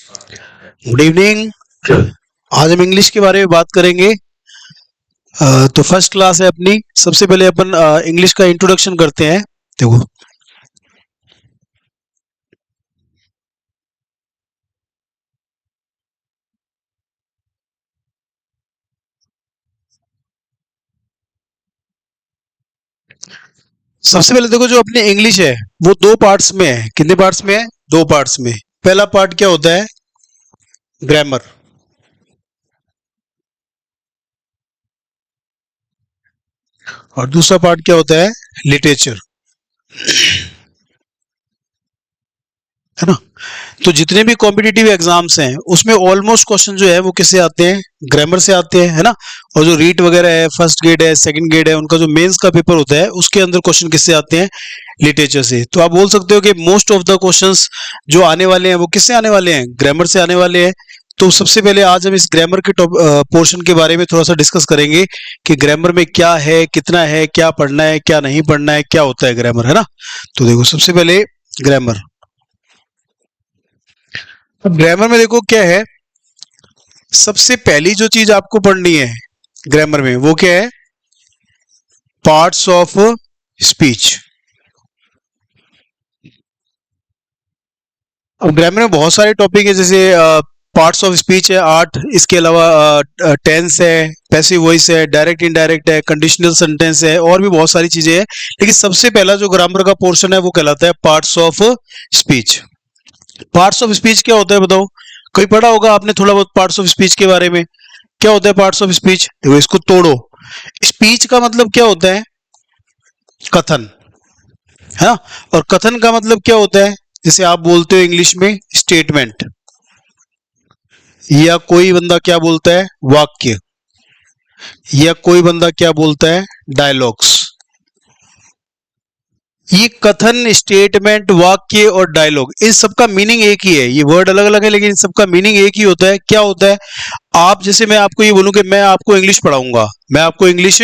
Good evening. आज हम English के बारे में बात करेंगे। तो फर्स्ट क्लास है अपनी। सबसे पहले अपन इंग्लिश का इंट्रोडक्शन करते हैं। देखो, सबसे पहले देखो, जो अपनी इंग्लिश है वो दो पार्ट्स में है। कितने पार्ट्स में है? दो पार्ट्स में। पहला पार्ट क्या होता है? ग्रामर। और दूसरा पार्ट क्या होता है? लिटरेचर। है ना? तो जितने भी कॉम्पिटिटिव एग्जाम्स हैं उसमें ऑलमोस्ट क्वेश्चन जो है वो किससे आते हैं? ग्रामर से आते हैं, है ना? और जो रीट वगैरह है, फर्स्ट ग्रेड है, सेकंड ग्रेड है, उनका जो मेंस का पेपर होता है उसके अंदर क्वेश्चन किससे आते हैं? लिटरेचर से। तो आप बोल सकते हो कि मोस्ट ऑफ द क्वेश्चंस जो आने वाले हैं वो किससे आने वाले हैं? ग्रामर से आने वाले हैं। तो सबसे पहले आज हम इस ग्रामर के पोर्शन के बारे में थोड़ा सा डिस्कस करेंगे कि ग्रामर में क्या है, कितना है, क्या पढ़ना है, क्या नहीं पढ़ना है, क्या होता है ग्रामर, है ना? तो देखो, सबसे पहले ग्रामर। अब ग्रामर में देखो क्या है। सबसे पहली जो चीज आपको पढ़नी है ग्रामर में वो क्या है? Parts of speech. अब ग्रामर में बहुत सारे टॉपिक है, जैसे पार्ट्स ऑफ स्पीच है 8। इसके अलावा टेंस है, पैसिव वॉइस है, डायरेक्ट इनडायरेक्ट है, कंडीशनल सेंटेंस है, और भी बहुत सारी चीजें हैं। लेकिन सबसे पहला जो ग्रामर का पोर्शन है वो कहलाता है parts of speech. Parts of speech क्या होता है बताओ? कोई पढ़ा होगा आपने थोड़ा बहुत पार्ट्स ऑफ स्पीच के बारे में? क्या होता है पार्ट्स ऑफ स्पीच? देखो, इसको तोड़ो। स्पीच का मतलब क्या होता है? कथन। है ना? और कथन का मतलब क्या होता है? जैसे आप बोलते हो इंग्लिश में स्टेटमेंट, या कोई बंदा क्या बोलता है? वाक्य। या कोई बंदा क्या बोलता है? डायलॉग्स। ये कथन, स्टेटमेंट, वाक्य और डायलॉग, इन सबका मीनिंग एक ही है। ये वर्ड अलग अलग है लेकिन इन सबका मीनिंग एक ही होता है। क्या होता है? आप जैसे मैं आपको ये बोलूं कि मैं आपको इंग्लिश पढ़ाऊंगा, मैं आपको इंग्लिश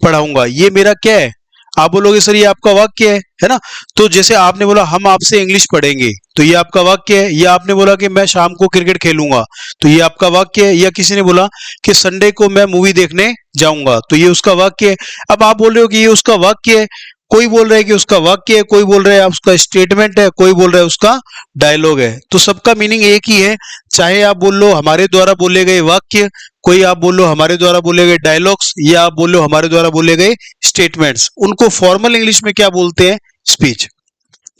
पढ़ाऊंगा, ये मेरा क्या है? आप बोलोगे सर ये आपका वाक्य है ना? तो जैसे आपने बोला हम आपसे इंग्लिश पढ़ेंगे, तो ये आपका वाक्य है। या आपने बोला कि मैं शाम को क्रिकेट खेलूंगा, तो ये आपका वाक्य है। या किसी ने बोला कि संडे को मैं मूवी देखने जाऊंगा, तो ये उसका वाक्य है। अब आप बोल रहे हो कि ये उसका वाक्य है। कोई बोल रहा है कि उसका वाक्य है, कोई बोल रहा है उसका स्टेटमेंट है, कोई बोल रहा है उसका डायलॉग है। तो सबका मीनिंग एक ही है। चाहे आप बोल लो हमारे द्वारा बोले गए वाक्य, कोई आप बोल लो हमारे द्वारा बोले गए डायलॉग्स, या आप बोल लो हमारे द्वारा बोले गए स्टेटमेंट्स, उनको फॉर्मल इंग्लिश में क्या बोलते हैं? स्पीच।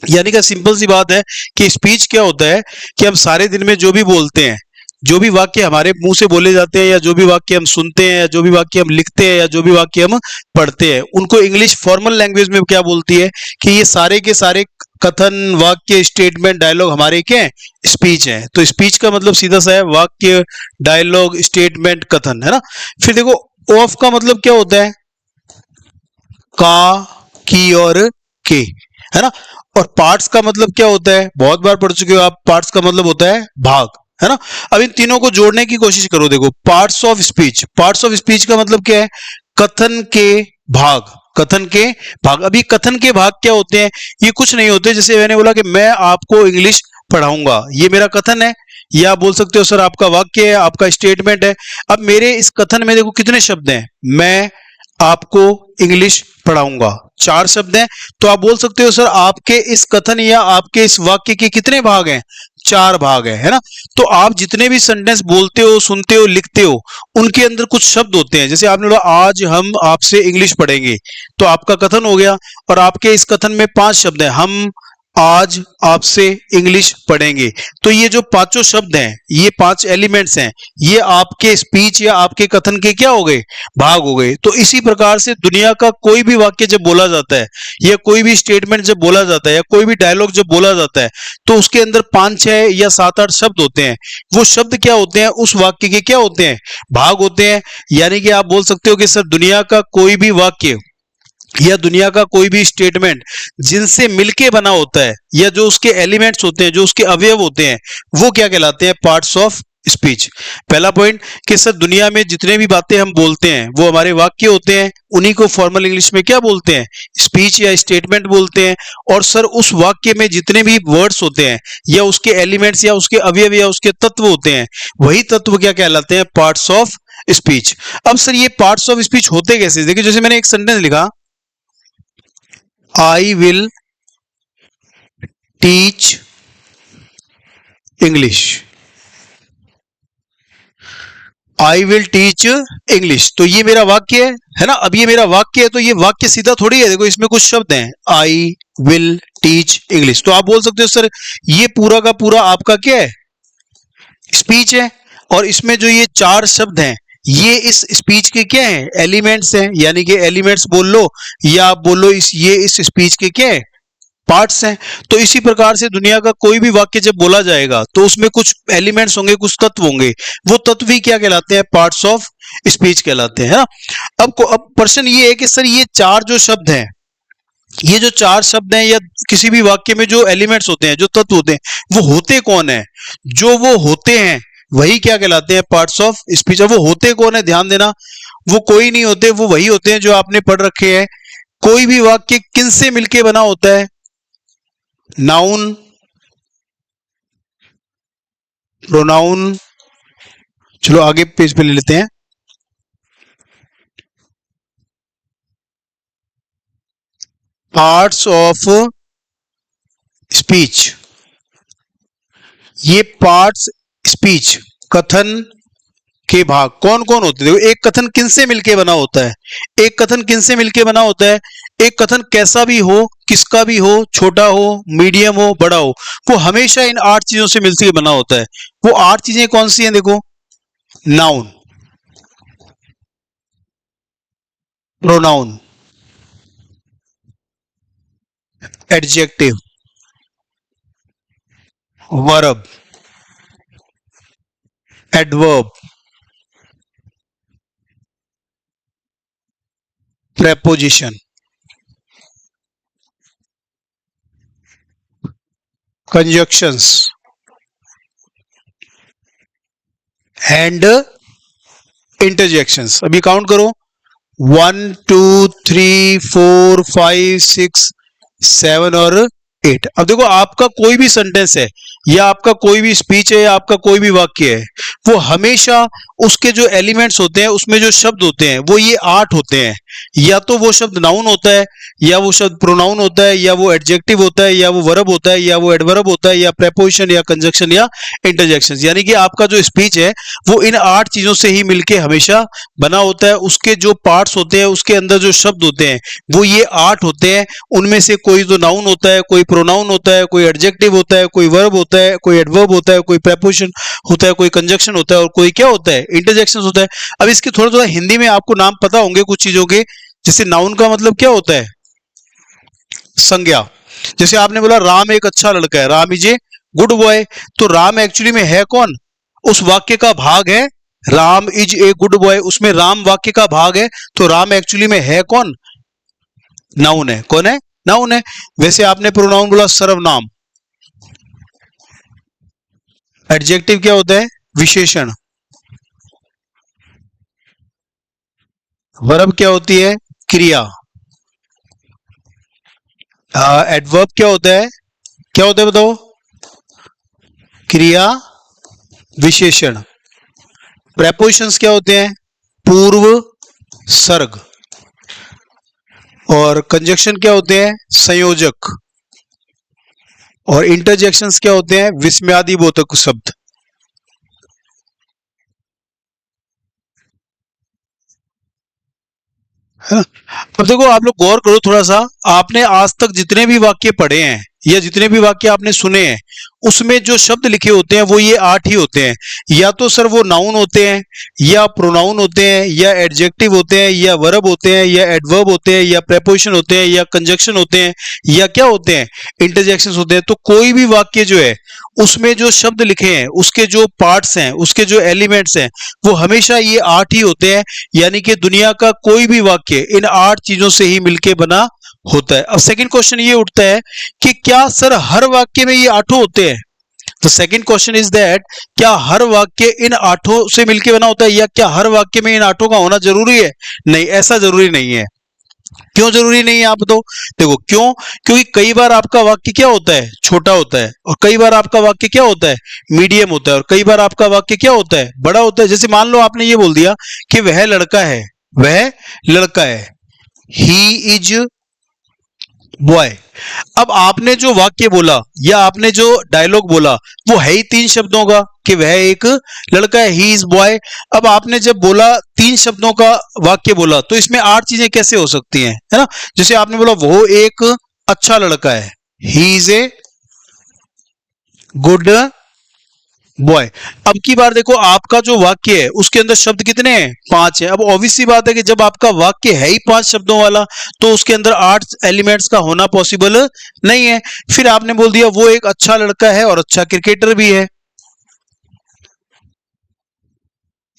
यानी कि सिंपल सी बात है कि स्पीच क्या होता है कि हम सारे दिन में जो भी बोलते हैं, जो भी वाक्य हमारे मुंह से बोले जाते हैं, या जो भी वाक्य हम सुनते हैं, या जो भी वाक्य हम लिखते हैं, या जो भी वाक्य हम पढ़ते हैं, उनको इंग्लिश फॉर्मल लैंग्वेज में क्या बोलती है कि ये सारे के सारे कथन, वाक्य, स्टेटमेंट, डायलॉग हमारे क्या है? स्पीच है। तो स्पीच का मतलब सीधा सा है वाक्य, डायलॉग, स्टेटमेंट, कथन, है ना? फिर देखो, ऑफ का मतलब क्या होता है? का, की और के, है ना? और पार्ट्स का मतलब क्या होता है? बहुत बार पढ़ चुके हो आप। पार्ट्स का मतलब होता है भाग, है ना? अब इन तीनों को जोड़ने की कोशिश करो। देखो, parts of speech. Parts of speech का मतलब क्या है? कथन के भाग। कथन के भाग। अभी कथन के भाग क्या होते हैं? ये कुछ नहीं होते। जैसे मैंने बोला कि मैं आपको इंग्लिश पढ़ाऊंगा, ये मेरा कथन है। या आप बोल सकते हो सर आपका वाक्य है, आपका स्टेटमेंट है। अब मेरे इस कथन में देखो कितने शब्द हैं। मैं आपको इंग्लिश पढ़ाऊंगा, 4 शब्द हैं। तो आप बोल सकते हो सर आपके इस कथन या आपके इस वाक्य के कितने भाग हैं? 4 भाग है ना? तो आप जितने भी सेंटेंस बोलते हो, सुनते हो, लिखते हो, उनके अंदर कुछ शब्द होते हैं। जैसे आपने बोला आज हम आपसे इंग्लिश पढ़ेंगे, तो आपका कथन हो गया। और आपके इस कथन में 5 शब्द हैं। हम आज आपसे इंग्लिश पढ़ेंगे। तो ये जो पांचों शब्द हैं, ये 5 एलिमेंट्स हैं, ये आपके स्पीच या आपके कथन के क्या हो गए? भाग हो गए। तो इसी प्रकार से दुनिया का कोई भी वाक्य जब बोला जाता है, या कोई भी स्टेटमेंट जब बोला जाता है, या कोई भी डायलॉग जब बोला जाता है, तो उसके अंदर 5-6 या 7-8 शब्द होते हैं। वो शब्द क्या होते हैं? उस वाक्य के क्या होते हैं? भाग होते हैं। यानी कि आप बोल सकते हो कि सर दुनिया का कोई भी वाक्य या दुनिया का कोई भी स्टेटमेंट जिनसे मिलके बना होता है, या जो उसके एलिमेंट्स होते हैं, जो उसके अवयव होते हैं, वो क्या कहलाते हैं? Parts of speech. पहला पॉइंट कि सर दुनिया में जितने भी बातें हम बोलते हैं वो हमारे वाक्य होते हैं, उन्हीं को फॉर्मल इंग्लिश में क्या बोलते हैं, स्पीच या स्टेटमेंट बोलते हैं। और सर उस वाक्य में जितने भी वर्ड्स होते हैं या उसके एलिमेंट्स या उसके अवयव या उसके तत्व होते हैं, वही तत्व क्या कहलाते हैं, पार्ट्स ऑफ स्पीच। अब सर ये पार्ट्स ऑफ स्पीच होते कैसे, देखिए जैसे मैंने एक सेंटेंस लिखा, I will teach English, I will teach English, तो ये मेरा वाक्य है ना। अब ये मेरा वाक्य है तो ये वाक्य सीधा थोड़ी है, देखो इसमें कुछ शब्द हैं, आई विल टीच इंग्लिश, तो आप बोल सकते हो सर ये पूरा का पूरा आपका क्या है, स्पीच है। और इसमें जो ये चार शब्द हैं ये इस स्पीच के क्या हैं, एलिमेंट्स हैं, यानी कि एलिमेंट्स बोल लो या आप बोलो ये इस स्पीच के क्या है, पार्ट्स हैं। तो इसी प्रकार से दुनिया का कोई भी वाक्य जब बोला जाएगा तो उसमें कुछ एलिमेंट्स होंगे, कुछ तत्व होंगे, वो तत्व ही क्या कहलाते हैं, पार्ट्स ऑफ स्पीच कहलाते हैं, है ना। अब प्रश्न ये है कि सर ये चार जो शब्द हैं, ये जो चार शब्द हैं या किसी भी वाक्य में जो एलिमेंट्स होते हैं, जो तत्व होते हैं, वो होते कौन है, जो वो होते हैं वही क्या कहलाते हैं, पार्ट्स ऑफ स्पीच। वो होते कौन है, ध्यान देना, वो कोई नहीं होते, वो वही होते हैं जो आपने पढ़ रखे हैं। कोई भी वाक्य किन से मिलके बना होता है, नाउन, प्रोनाउन, चलो आगे पेज पे ले लेते हैं, पार्ट्स ऑफ स्पीच। ये पार्ट्स स्पीच कथन के भाग कौन कौन होते हैं, एक कथन किन से मिलके बना होता है, एक कथन किन से मिलके बना होता है, एक कथन कैसा भी हो, किसका भी हो, छोटा हो, मीडियम हो, बड़ा हो, वो हमेशा इन आठ चीजों से मिलकर बना होता है। वो आठ चीजें कौन सी हैं, देखो, noun, pronoun, adjective, verb, adverb, preposition, conjunctions and interjections. अभी काउंट करो, 1 2 3 4 5 6 7 और 8। अब देखो आपका कोई भी सेंटेंस है या आपका कोई भी स्पीच है या आपका कोई भी वाक्य है, वो हमेशा उसके जो एलिमेंट्स होते हैं, उसमें जो शब्द होते हैं, वो ये आठ होते हैं। या तो वो शब्द नाउन होता है, या वो शब्द प्रोनाउन होता है, या वो एडजेक्टिव होता है, या वो वर्ब होता है, या वो एडवर्ब होता है, या प्रेपोजिशन या कंजक्शन या इंटरजेक्शन। यानी कि आपका जो स्पीच है वो इन आठ चीजों से ही मिलके हमेशा बना होता है। उसके जो पार्ट्स होते हैं, उसके अंदर जो शब्द होते हैं, वो ये आठ होते हैं। उनमें से कोई तो नाउन होता है, कोई प्रोनाउन होता है, कोई एडजेक्टिव होता है, कोई वर्ब होता है, कोई एडवर्ब होता है, कोई प्रेपोजिशन होता है, कोई कंजक्शन होता है, और कोई क्या होता है, इंटरजेक्शन होता है। अब इसके थोड़ा थोड़ा हिंदी में आपको नाम पता होंगे कुछ चीजों के, जैसे नाउन का मतलब क्या होता है, संज्ञा। जैसे आपने बोला राम एक अच्छा लड़का है, Ram is a good boy, तो राम एक्चुअली में है कौन, उस वाक्य का भाग है, Ram is a good boy, उसमें राम वाक्य का भाग है, तो राम एक्चुअली में है कौन, नाउन है। कौन है, नाउन है। वैसे आपने प्रोनाउन बोला सर्वनाम, एडजेक्टिव क्या होता है, विशेषण, वर्ब क्या होती है, क्रिया, एडवर्ब क्या होता है, क्या होता है बताओ, क्रिया विशेषण, प्रेपोजिशंस क्या होते हैं, पूर्व सर्ग, और कंजक्शन क्या होते हैं, संयोजक, और इंटरजेक्शंस क्या होते हैं, विस्मयादि बोधक शब्द। है ना। अब देखो आप लोग गौर करो थोड़ा सा, आपने आज तक जितने भी वाक्य पढ़े हैं या जितने भी वाक्य आपने सुने हैं, उसमें जो शब्द लिखे होते हैं वो ये आठ ही होते हैं। या तो सर वो नाउन होते हैं, या प्रोनाउन होते हैं, या एडजेक्टिव होते हैं, या वर्ब होते हैं, या एडवर्ब होते हैं, या प्रेपोजिशन होते हैं, या कंजक्शन होते हैं, या क्या होते हैं, इंटरजेक्शंस होते हैं। तो कोई भी वाक्य जो है उसमें जो शब्द लिखे हैं, उसके जो पार्ट्स हैं, उसके जो एलिमेंट्स हैं, वो हमेशा ये आठ ही होते हैं। यानी कि दुनिया का कोई भी वाक्य इन आठ चीजों से ही मिलके बना होता है। अब सेकंड क्वेश्चन ये उठता है कि क्या सर हर वाक्य में ये आठों होते हैं, the second question is that क्या हर वाक्य इन आठों से मिलके बना होता है, या क्या हर वाक्य में इन आठों का होना जरूरी है? नहीं, ऐसा जरूरी नहीं है। क्यों जरूरी नहीं है आप बताओ? देखो क्यों, क्योंकि कई बार आपका वाक्य क्या होता है, छोटा होता है, और कई बार आपका वाक्य क्या होता है, मीडियम होता है, और कई बार आपका वाक्य क्या होता है, बड़ा होता है। जैसे मान लो आपने ये बोल दिया कि वह लड़का है, वह लड़का है, ही इज बॉय। अब आपने जो वाक्य बोला या आपने जो डायलॉग बोला वो है ही तीन शब्दों का, कि वह एक लड़का है, ही इज बॉय। अब आपने जब बोला तीन शब्दों का वाक्य बोला, तो इसमें आठ चीजें कैसे हो सकती हैं, है ना? जैसे आपने बोला वो एक अच्छा लड़का है, he is a good boy. अब की बार देखो आपका जो वाक्य है उसके अंदर शब्द कितने हैं, पांच है। अब ऑब्वियस सी बात है कि जब आपका वाक्य है ही पांच शब्दों वाला, तो उसके अंदर आठ एलिमेंट्स का होना पॉसिबल नहीं है। फिर आपने बोल दिया वो एक अच्छा लड़का है और अच्छा क्रिकेटर भी है,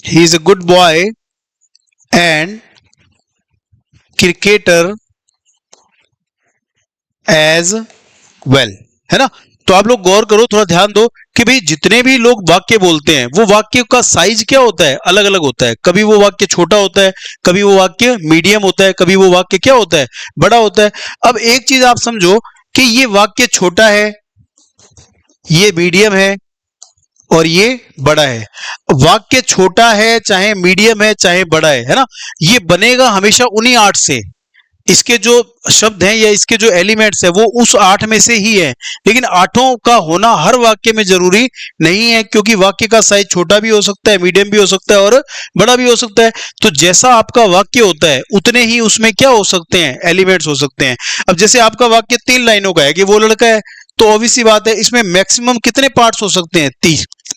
he is a good boy and cricketer as well, है ना? तो आप लोग गौर करो, थोड़ा ध्यान दो कि भाई जितने भी लोग वाक्य बोलते हैं वो वाक्य का साइज क्या होता है, अलग अलग होता है। कभी वो वाक्य छोटा होता है, कभी वो वाक्य मीडियम होता है, कभी वो वाक्य क्या होता है, बड़ा होता है। अब एक चीज आप समझो कि ये वाक्य छोटा है, ये मीडियम है और ये बड़ा है। वाक्य छोटा है, चाहे मीडियम है, चाहे बड़ा है ना, ये बनेगा हमेशा उन्हीं आठ से। इसके जो शब्द हैं या इसके जो एलिमेंट्स है वो उस आठ में से ही है, लेकिन आठों का होना हर वाक्य में जरूरी नहीं है, क्योंकि वाक्य का साइज छोटा भी हो सकता है, मीडियम भी हो सकता है और बड़ा भी हो सकता है। तो जैसा आपका वाक्य होता है उतने ही उसमें क्या हो सकते हैं, एलिमेंट्स हो सकते हैं। अब जैसे आपका वाक्य 3 लाइनों का है कि वो लड़का है, तो ऑब्वियस सी बात है इसमें मैक्सिमम कितने पार्ट्स हो सकते हैं,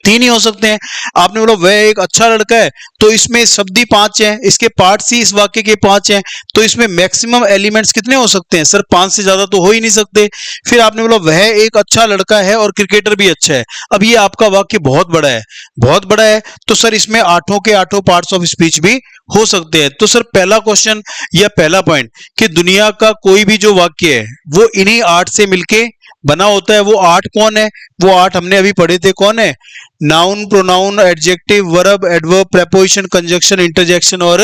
तीन ही हो सकते हैं। आपने बोला वह एक अच्छा लड़का है, तो इसमें शब्द ही पांच हैं, इसके पार्ट्स ही इस वाक्य के पांच हैं, तो इसमें मैक्सिमम एलिमेंट्स कितने हो सकते हैं सर, पांच से ज्यादा तो हो ही नहीं सकते। फिर आपने बोला वह एक अच्छा लड़का है और क्रिकेटर भी अच्छा है। अब ये आपका वाक्य बहुत बड़ा है, बहुत बड़ा है, तो सर इसमें आठों के आठों पार्ट्स ऑफ स्पीच भी हो सकते हैं। तो सर पहला क्वेश्चन या पहला पॉइंट कि दुनिया का कोई भी जो वाक्य है वो इन्हीं आठ से मिलके बना होता है। वो आठ कौन है, वो आठ हमने अभी पढ़े थे, कौन है, noun, pronoun, adjective, verb, adverb, preposition, conjunction, interjection और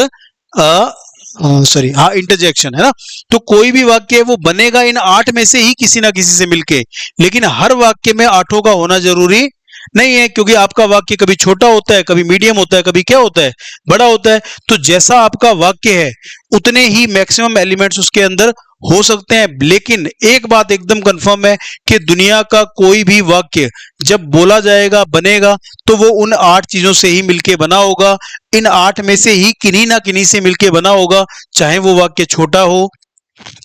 इंटरजेक्शन, है ना? तो कोई भी वाक्य है वो बनेगा इन आठ में से ही किसी ना किसी से मिलके, लेकिन हर वाक्य में आठों का होना जरूरी नहीं है, क्योंकि आपका वाक्य कभी छोटा होता है, कभी मीडियम होता है, कभी क्या होता है, बड़ा होता है। तो जैसा आपका वाक्य है उतने ही मैक्सिमम एलिमेंट्स उसके अंदर हो सकते हैं। लेकिन एक बात एकदम कंफर्म है कि दुनिया का कोई भी वाक्य जब बोला जाएगा, बनेगा, तो वो उन आठ चीजों से ही मिलके बना होगा। इन आठ में से ही किन्हीं ना किन्हीं से मिलके बना होगा, चाहे वो वाक्य छोटा हो,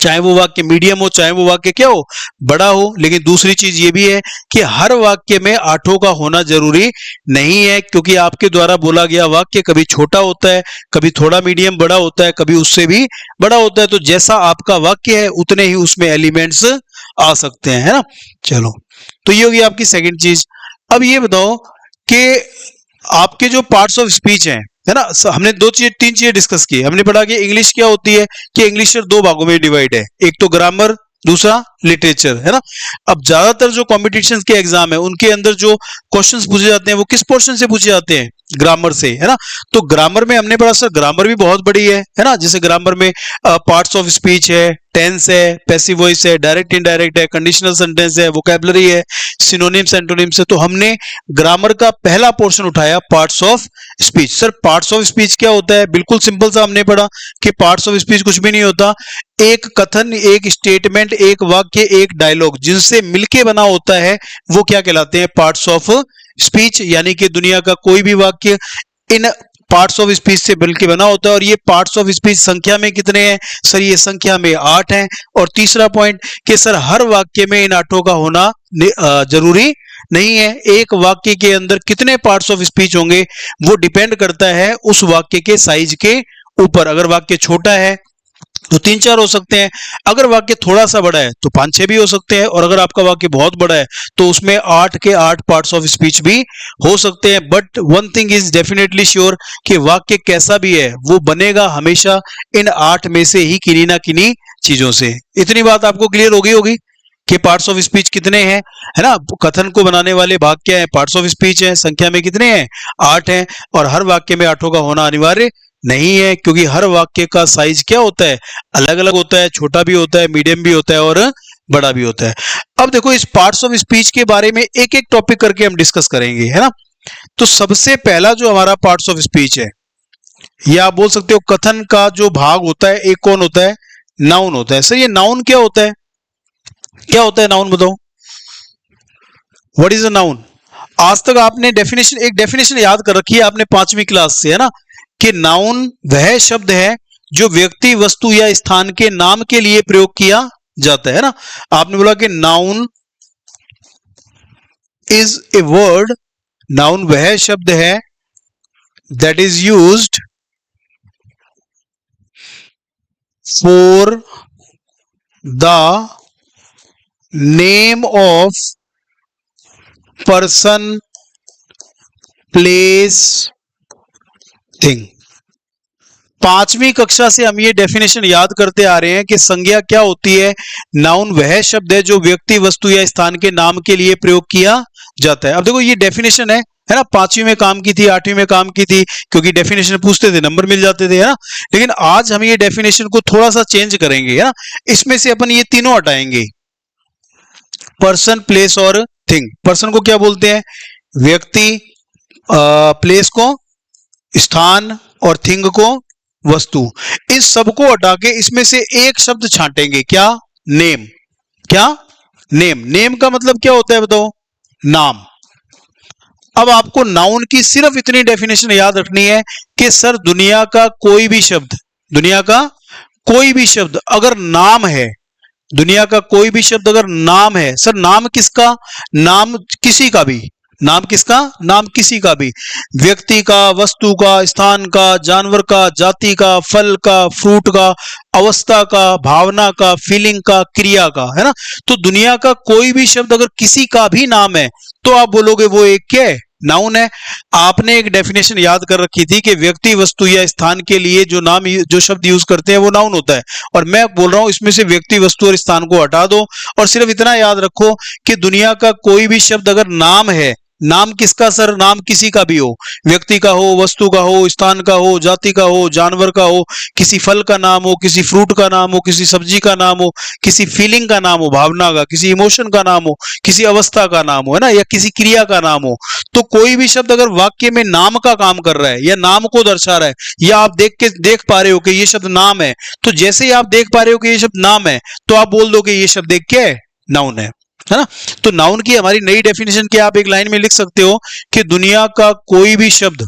चाहे वो वाक्य मीडियम हो, चाहे वो वाक्य क्या हो, बड़ा हो। लेकिन दूसरी चीज ये भी है कि हर वाक्य में आठों का होना जरूरी नहीं है, क्योंकि आपके द्वारा बोला गया वाक्य कभी छोटा होता है, कभी थोड़ा मीडियम बड़ा होता है, कभी उससे भी बड़ा होता है। तो जैसा आपका वाक्य है उतने ही उसमें एलिमेंट्स आ सकते हैं, है ना? चलो, तो ये होगी आपकी सेकंड चीज। अब ये बताओ कि आपके जो पार्ट्स ऑफ स्पीच हैं, है ना, हमने तीन चीजें डिस्कस की। हमने पढ़ा कि इंग्लिश क्या होती है, कि इंग्लिश दो भागों में डिवाइड है, एक तो ग्रामर, दूसरा लिटरेचर, है ना? अब ज्यादातर जो कॉम्पिटिशन के एग्जाम है उनके अंदर जो क्वेश्चंस पूछे जाते हैं वो किस पोर्शन से पूछे जाते हैं, ग्रामर से, है ना? तो ग्रामर में हमने पढ़ा सर ग्रामर भी बहुत बड़ी है ना? जैसे ग्रामर में पार्ट्स ऑफ स्पीच है, टेंस है, पैसिव वॉइस है, डायरेक्ट इनडायरेक्ट है, कंडीशनल सेंटेंस है, वोकैबुलरी है, सिनोनिम्स एंटोनिम्स है। तो हमने ग्रामर का पहला पोर्शन उठाया parts of speech. Sir parts of speech क्या होता है? बिल्कुल सिंपल सा हमने पढ़ा कि पार्ट्स ऑफ स्पीच कुछ भी नहीं होता, एक कथन, एक स्टेटमेंट, एक वाक्य, एक डायलॉग जिनसे मिलके बना होता है वो क्या कहलाते हैं, पार्ट्स ऑफ स्पीच। यानी कि दुनिया का कोई भी वाक्य इन पार्ट्स ऑफ स्पीच से मिलके बना होता है। और ये पार्ट्स ऑफ स्पीच संख्या में कितने हैं सर? ये संख्या में 8 हैं। और तीसरा पॉइंट कि सर हर वाक्य में इन आठों का होना जरूरी नहीं है। एक वाक्य के अंदर कितने पार्ट्स ऑफ स्पीच होंगे वो डिपेंड करता है उस वाक्य के साइज के ऊपर। अगर वाक्य छोटा है तो 3-4 हो सकते हैं, अगर वाक्य थोड़ा सा बड़ा है तो 5-6 भी हो सकते हैं, और अगर आपका वाक्य बहुत बड़ा है तो उसमें 8 के 8 पार्ट्स ऑफ स्पीच भी हो सकते हैं। But one thing is definitely sure कि वाक्य कैसा भी है वो बनेगा हमेशा इन 8 में से ही किन्हीं ना किन्हीं चीजों से। इतनी बात आपको क्लियर होगी कि पार्ट्स ऑफ स्पीच कितने हैं, है ना। कथन को बनाने वाले भाग क्या है, पार्ट्स ऑफ स्पीच है। संख्या में कितने हैं, 8 हैं। और हर वाक्य में 8 का होना अनिवार्य नहीं है, क्योंकि हर वाक्य का साइज क्या होता है, अलग अलग होता है। छोटा भी होता है, मीडियम भी होता है और बड़ा भी होता है। अब देखो इस पार्ट्स ऑफ स्पीच के बारे में एक एक टॉपिक करके हम डिस्कस करेंगे, है ना। तो सबसे पहला जो हमारा पार्ट्स ऑफ स्पीच है, या आप बोल सकते हो कथन का जो भाग होता है, एक कौन होता है, नाउन होता है। सर ये नाउन क्या होता है, क्या होता है नाउन, बताओ व्हाट इज अ नाउन। आज तक आपने एक डेफिनेशन याद कर रखी है आपने 5वीं क्लास से, है ना, कि नाउन वह शब्द है जो व्यक्ति, वस्तु या स्थान के नाम के लिए प्रयोग किया जाता है ना। आपने बोला कि noun is a word, noun वह शब्द है that is used for the name of person, place, thing. 5वीं कक्षा से हम ये डेफिनेशन याद करते आ रहे हैं कि संज्ञा क्या होती है, नाउन वह शब्द है जो व्यक्ति, वस्तु या स्थान के नाम के लिए प्रयोग किया जाता है। अब देखो ये डेफिनेशन है ना, 5वीं में काम की थी, 8वीं में काम की थी, क्योंकि डेफिनेशन पूछते थे, नंबर मिल जाते थे, है ना। लेकिन आज हम ये डेफिनेशन को थोड़ा सा चेंज करेंगे, है ना। इसमें से अपन ये तीनों हटाएंगे, पर्सन, प्लेस और थिंग। पर्सन को क्या बोलते हैं, व्यक्ति, प्लेस को स्थान, और थिंग को वस्तु। इस सब को हटा के इसमें से एक शब्द छांटेंगे, क्या, नेम। क्या, नेम। नेम का मतलब क्या होता है बताओ, नाम। अब आपको नाउन की सिर्फ इतनी डेफिनेशन याद रखनी है कि सर दुनिया का कोई भी शब्द, दुनिया का कोई भी शब्द अगर नाम है, दुनिया का कोई भी शब्द अगर नाम है, सर नाम किसका, नाम किसी का भी, नाम किसका, नाम किसी का भी, व्यक्ति का, वस्तु का, स्थान का, जानवर का, जाति का, फल का, फ्रूट का, अवस्था का, भावना का, फीलिंग का, क्रिया का, है ना। तो दुनिया का कोई भी शब्द अगर किसी का भी नाम है तो आप बोलोगे वो एक क्या है, नाउन है। आपने एक डेफिनेशन याद कर रखी थी कि व्यक्ति, वस्तु या स्थान के लिए जो नाम, जो शब्द यूज करते हैं वो नाउन होता है। और मैं बोल रहा हूं इसमें से व्यक्ति, वस्तु और स्थान को हटा दो और सिर्फ इतना याद रखो कि दुनिया का कोई भी शब्द अगर नाम है, नाम किसका सर, नाम किसी का भी हो, व्यक्ति का हो, वस्तु का हो, स्थान का हो, जाति का हो, जानवर का हो, किसी फल का नाम हो, किसी फ्रूट का नाम हो, किसी सब्जी का नाम हो, किसी फीलिंग का नाम हो, भावना का, किसी इमोशन का नाम हो, किसी अवस्था का नाम हो, है ना, या किसी क्रिया का नाम हो। तो कोई भी शब्द अगर वाक्य में नाम का काम कर रहा है या नाम को दर्शा रहा है, या आप देख पा रहे हो कि ये शब्द नाम है, तो जैसे ही आप देख पा रहे हो कि ये शब्द नाम है तो आप बोल दो कि ये शब्द एक क्या है, नाउन है ना। तो नाउन की हमारी नई डेफिनेशन क्या आप एक लाइन में लिख सकते हो कि दुनिया का कोई भी शब्द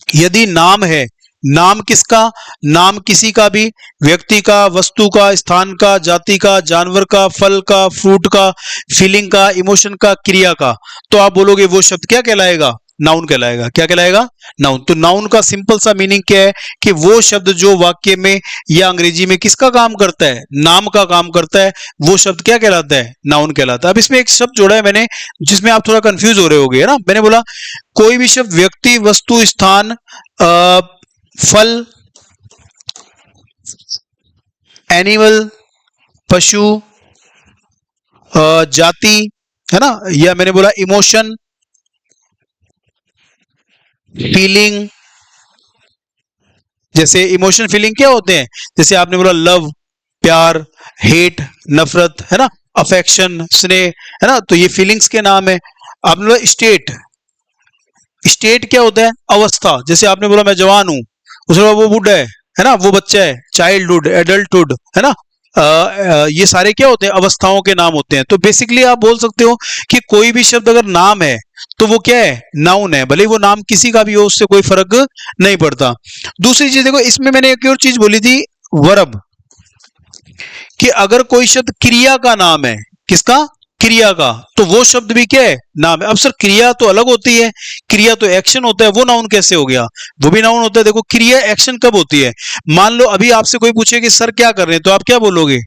यदि नाम है, नाम किसका, नाम किसी का भी, व्यक्ति का, वस्तु का, स्थान का, जाति का, जानवर का, फल का, फ्रूट का, फीलिंग का, इमोशन का, क्रिया का, तो आप बोलोगे वो शब्द क्या कहलाएगा, नाउन कहलाएगा। क्या कहलाएगा, नाउन। तो नाउन का सिंपल सा मीनिंग क्या है कि वो शब्द जो वाक्य में या अंग्रेजी में किसका काम करता है, नाम का काम करता है, वो शब्द क्या कहलाता है, नाउन कहलाता है। अब इसमें एक शब्द जोड़ा है मैंने जिसमें आप थोड़ा कंफ्यूज हो रहे होगे, है ना। मैंने बोला कोई भी शब्द व्यक्ति, वस्तु, स्थान, फल, एनिमल, पशु, जाति, है ना, या मैंने बोला इमोशन, फीलिंग। जैसे इमोशन, फीलिंग क्या होते हैं, जैसे आपने बोला लव, प्यार, हेट, नफरत, है ना, अफेक्शन, स्नेह, है ना, तो ये फीलिंग्स के नाम है। आपने बोला स्टेट, स्टेट क्या होता है, अवस्था। जैसे आपने बोला मैं जवान हूं, उसके बाद वो बूढ़ा है ना, वो बच्चा है, चाइल्डहुड, एडल्टहुड, है ना। ये सारे क्या होते हैं, अवस्थाओं के नाम होते हैं। तो बेसिकली आप बोल सकते हो कि कोई भी शब्द अगर नाम है तो वो क्या है, नाउन है, भले वो नाम किसी का भी हो, उससे कोई फर्क नहीं पड़ता। दूसरी चीज देखो, इसमें मैंने एक और चीज बोली थी, वर्ब, कि अगर कोई शब्द क्रिया का नाम है, किसका, क्रिया का, तो वो शब्द भी क्या है, नाम है। अब सर क्रिया तो अलग होती है, क्रिया तो एक्शन होता है, वो नाउन कैसे हो गया, वो भी नाउन होता है। देखो क्रिया एक्शन कब होती है, मान लो अभी आपसे कोई पूछे कि सर क्या कर रहे हैं, तो आप क्या बोलोगे,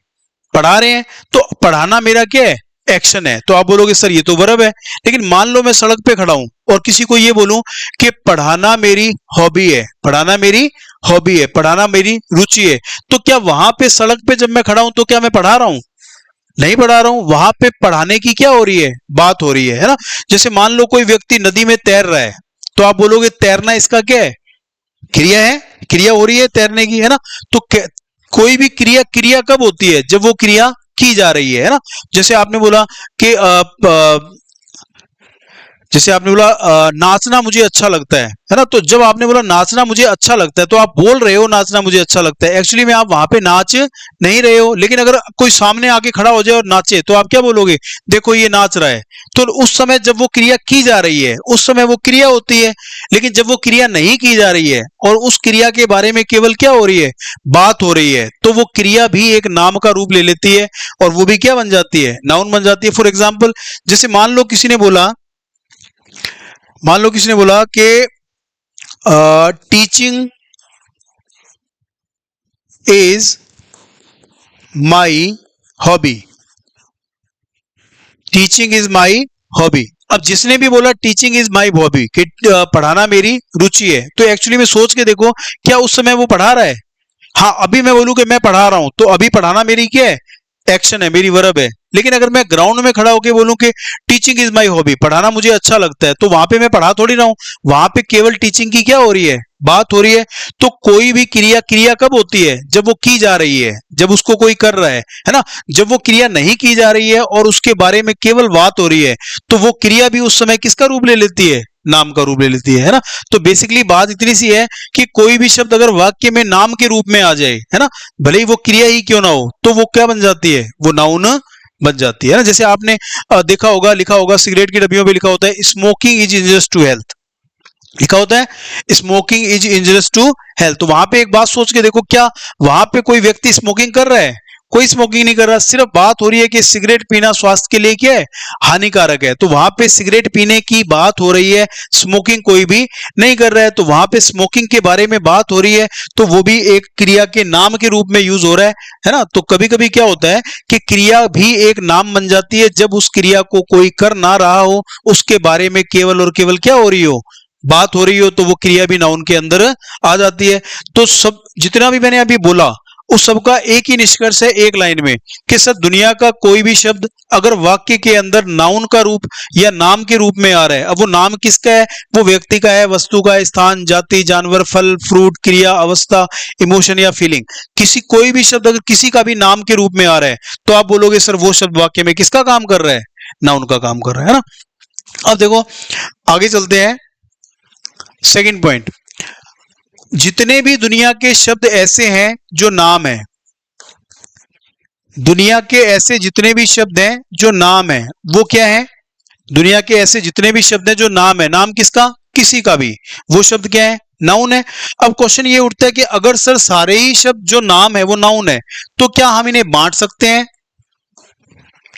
पढ़ा रहे हैं। तो पढ़ाना मेरा क्या है, एक्शन है, तो आप बोलोगे सर ये तो वर्ब है। लेकिन मान लो मैं सड़क पे खड़ा हूं और किसी को ये बोलूं कि पढ़ाना मेरी हॉबी है, पढ़ाना मेरी हॉबी है, पढ़ाना मेरी रुचि है, तो क्या वहां पे सड़क पे जब मैं खड़ा हूं तो क्या मैं पढ़ा रहा हूं, नहीं पढ़ा रहा हूं, वहां पे पढ़ाने की क्या हो रही है, बात हो रही है ना। जैसे मान लो कोई व्यक्ति नदी में तैर रहा है, तो आप बोलोगे तैरना इसका क्या है, क्रिया है, क्रिया हो रही है तैरने की, है ना। तो कोई भी क्रिया, क्रिया कब होती है, जब वो क्रिया की जा रही है ना। जैसे आपने बोला कि जैसे आपने बोला नाचना मुझे अच्छा लगता है ना। तो जब आपने बोला नाचना मुझे अच्छा लगता है, तो आप बोल रहे हो नाचना मुझे अच्छा लगता है, एक्चुअली में आप वहां पे नाच नहीं रहे हो। लेकिन अगर कोई सामने आके खड़ा हो जाए और नाचे, तो आप क्या बोलोगे, देखो ये नाच रहा है। तो उस समय जब वो क्रिया की जा रही है, उस समय वो क्रिया होती है। लेकिन जब वो क्रिया नहीं की जा रही है और उस क्रिया के बारे में केवल क्या हो रही है, बात हो रही है, तो वो क्रिया भी एक नाम का रूप ले लेती है, और वो भी क्या बन जाती है, नाउन बन जाती है। फॉर एग्जाम्पल, जैसे मान लो किसी ने बोला कि teaching is my hobby, teaching is my hobby. अब जिसने भी बोला टीचिंग इज माई हॉबी, कि पढ़ाना मेरी रुचि है, तो एक्चुअली में सोच के देखो, क्या उस समय वो पढ़ा रहा है। हाँ, अभी मैं बोलूं कि मैं पढ़ा रहा हूं, तो अभी पढ़ाना मेरी क्या है, एक्शन है, मेरी वर्ब है। लेकिन अगर मैं ग्राउंड में खड़ा होकर बोलूं कि टीचिंग इज माय हॉबी, पढ़ाना मुझे अच्छा लगता है, तो वहां पे मैं पढ़ा थोड़ी रहा हूं, वहां पे केवल टीचिंग की क्या हो रही है, बात हो रही है। तो कोई भी क्रिया, क्रिया कब होती है, जब वो की जा रही है, जब उसको कोई कर रहा है ना। जब वो क्रिया नहीं की जा रही है और उसके बारे में केवल बात हो रही है, तो वो क्रिया भी उस समय किसका रूप ले लेती है, नाम का रूप ले लेती है ना। तो बेसिकली बात इतनी सी है कि कोई भी शब्द अगर वाक्य में नाम के रूप में आ जाए, है ना, भले ही वो क्रिया ही क्यों ना हो, तो वो क्या बन जाती है, वो नाउन बन जाती है ना। जैसे आपने देखा होगा, लिखा होगा, सिगरेट की डब्बियों पे लिखा होता है smoking is injurious to health, लिखा होता है smoking is injurious to health. तो वहां पे एक बात सोच के देखो, क्या वहां पे कोई व्यक्ति स्मोकिंग कर रहा है, कोई स्मोकिंग नहीं कर रहा। सिर्फ बात हो रही है कि सिगरेट पीना स्वास्थ्य के लिए क्या है, हानिकारक है। तो वहां पे सिगरेट पीने की बात हो रही है, स्मोकिंग कोई भी नहीं कर रहा है। तो वहां पे स्मोकिंग के बारे में बात हो रही है, तो वो भी एक क्रिया के नाम के रूप में यूज हो रहा है ना। तो कभी कभी क्या होता है कि क्रिया भी एक नाम बन जाती है, जब उस क्रिया को कोई कर ना रहा हो, उसके बारे में केवल और केवल क्या हो रही हो, बात हो रही हो, तो वो क्रिया भी नाउन के अंदर आ जाती है। तो सब जितना भी मैंने अभी बोला, उस सब का एक ही निष्कर्ष है एक लाइन में, कि सर दुनिया का कोई भी शब्द अगर वाक्य के अंदर नाउन का रूप या नाम के रूप में आ रहा है, अब वो नाम किसका है, वो व्यक्ति का है, वस्तु का है, स्थान, जाति, जानवर, फल, फ्रूट, क्रिया, अवस्था, इमोशन या फीलिंग, किसी कोई भी शब्द अगर किसी का भी नाम के रूप में आ रहा है, तो आप बोलोगे सर वो शब्द वाक्य में किसका काम कर रहा है, नाउन का काम कर रहा है ना। अब देखो आगे चलते हैं, सेकंड पॉइंट, जितने भी दुनिया के शब्द ऐसे हैं जो नाम है, दुनिया के ऐसे जितने भी शब्द हैं जो नाम है, वो क्या है, दुनिया के ऐसे जितने भी शब्द हैं जो नाम है, नाम किसका, किसी का भी, वो शब्द क्या है, नाउन है। अब क्वेश्चन ये उठता है कि अगर सर सारे ही शब्द जो नाम है वो नाउन है, तो क्या हम इन्हें बांट सकते हैं,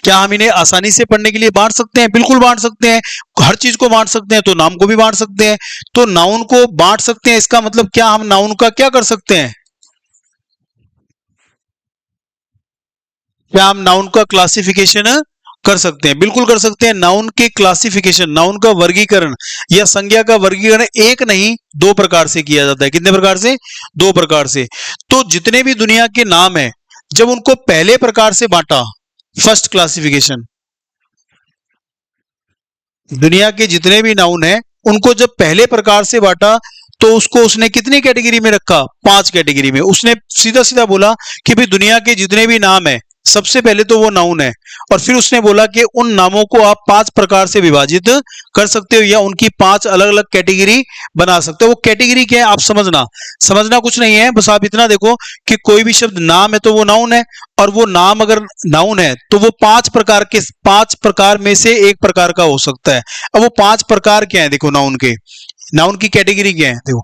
क्या हम इन्हें आसानी से पढ़ने के लिए बांट सकते हैं, बिल्कुल बांट सकते हैं। हर चीज को बांट सकते हैं, तो नाम को भी बांट सकते हैं। तो नाउन को बांट सकते हैं, इसका मतलब क्या, हम नाउन का क्या कर सकते हैं, क्या हम नाउन का क्लासिफिकेशन कर सकते हैं, बिल्कुल कर सकते हैं। नाउन के क्लासिफिकेशन, नाउन का वर्गीकरण या संज्ञा का वर्गीकरण एक नहीं दो प्रकार से किया जाता है। कितने प्रकार से, दो प्रकार से। तो जितने भी दुनिया के नाम है, जब उनको पहले प्रकार से बांटा, फर्स्ट क्लासिफिकेशन, दुनिया के जितने भी नाउन है उनको जब पहले प्रकार से बांटा, तो उसको उसने कितनी कैटेगरी में रखा, पांच कैटेगरी में। उसने सीधा सीधा बोला कि भाई दुनिया के जितने भी नाम है, सबसे पहले तो वो नाउन है, और फिर उसने बोला कि उन नामों को आप पांच प्रकार से विभाजित कर सकते हो, या उनकी पांच अलग अलग कैटेगरी बना सकते हो। वो कैटेगरी क्या है आप समझना, समझना कुछ नहीं है, बस आप इतना देखो कि कोई भी शब्द नाम है तो वो नाउन है, और वो नाम अगर नाउन है तो वो पांच प्रकार के, पांच प्रकार में से एक प्रकार का हो सकता है। अब वो पांच प्रकार क्या है, देखो नाउन के, नाउन की कैटेगरी क्या है देखो।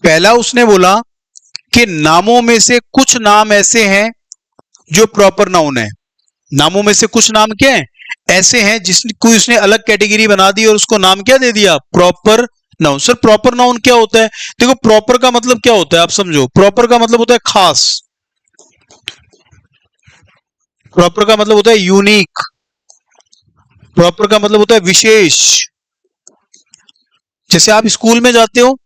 पहला उसने बोला कि नामों में से कुछ नाम ऐसे हैं जो प्रॉपर नाउन है, नामों में से कुछ नाम क्या है, ऐसे हैं जिसको उसने अलग कैटेगरी बना दी और उसको नाम क्या दे दिया, proper noun. Sir proper noun क्या होता है, देखो प्रॉपर का मतलब क्या होता है आप समझो, प्रॉपर का मतलब होता है खास, प्रॉपर का मतलब होता है यूनिक, प्रॉपर का मतलब होता है विशेष। जैसे आप स्कूल में जाते हो,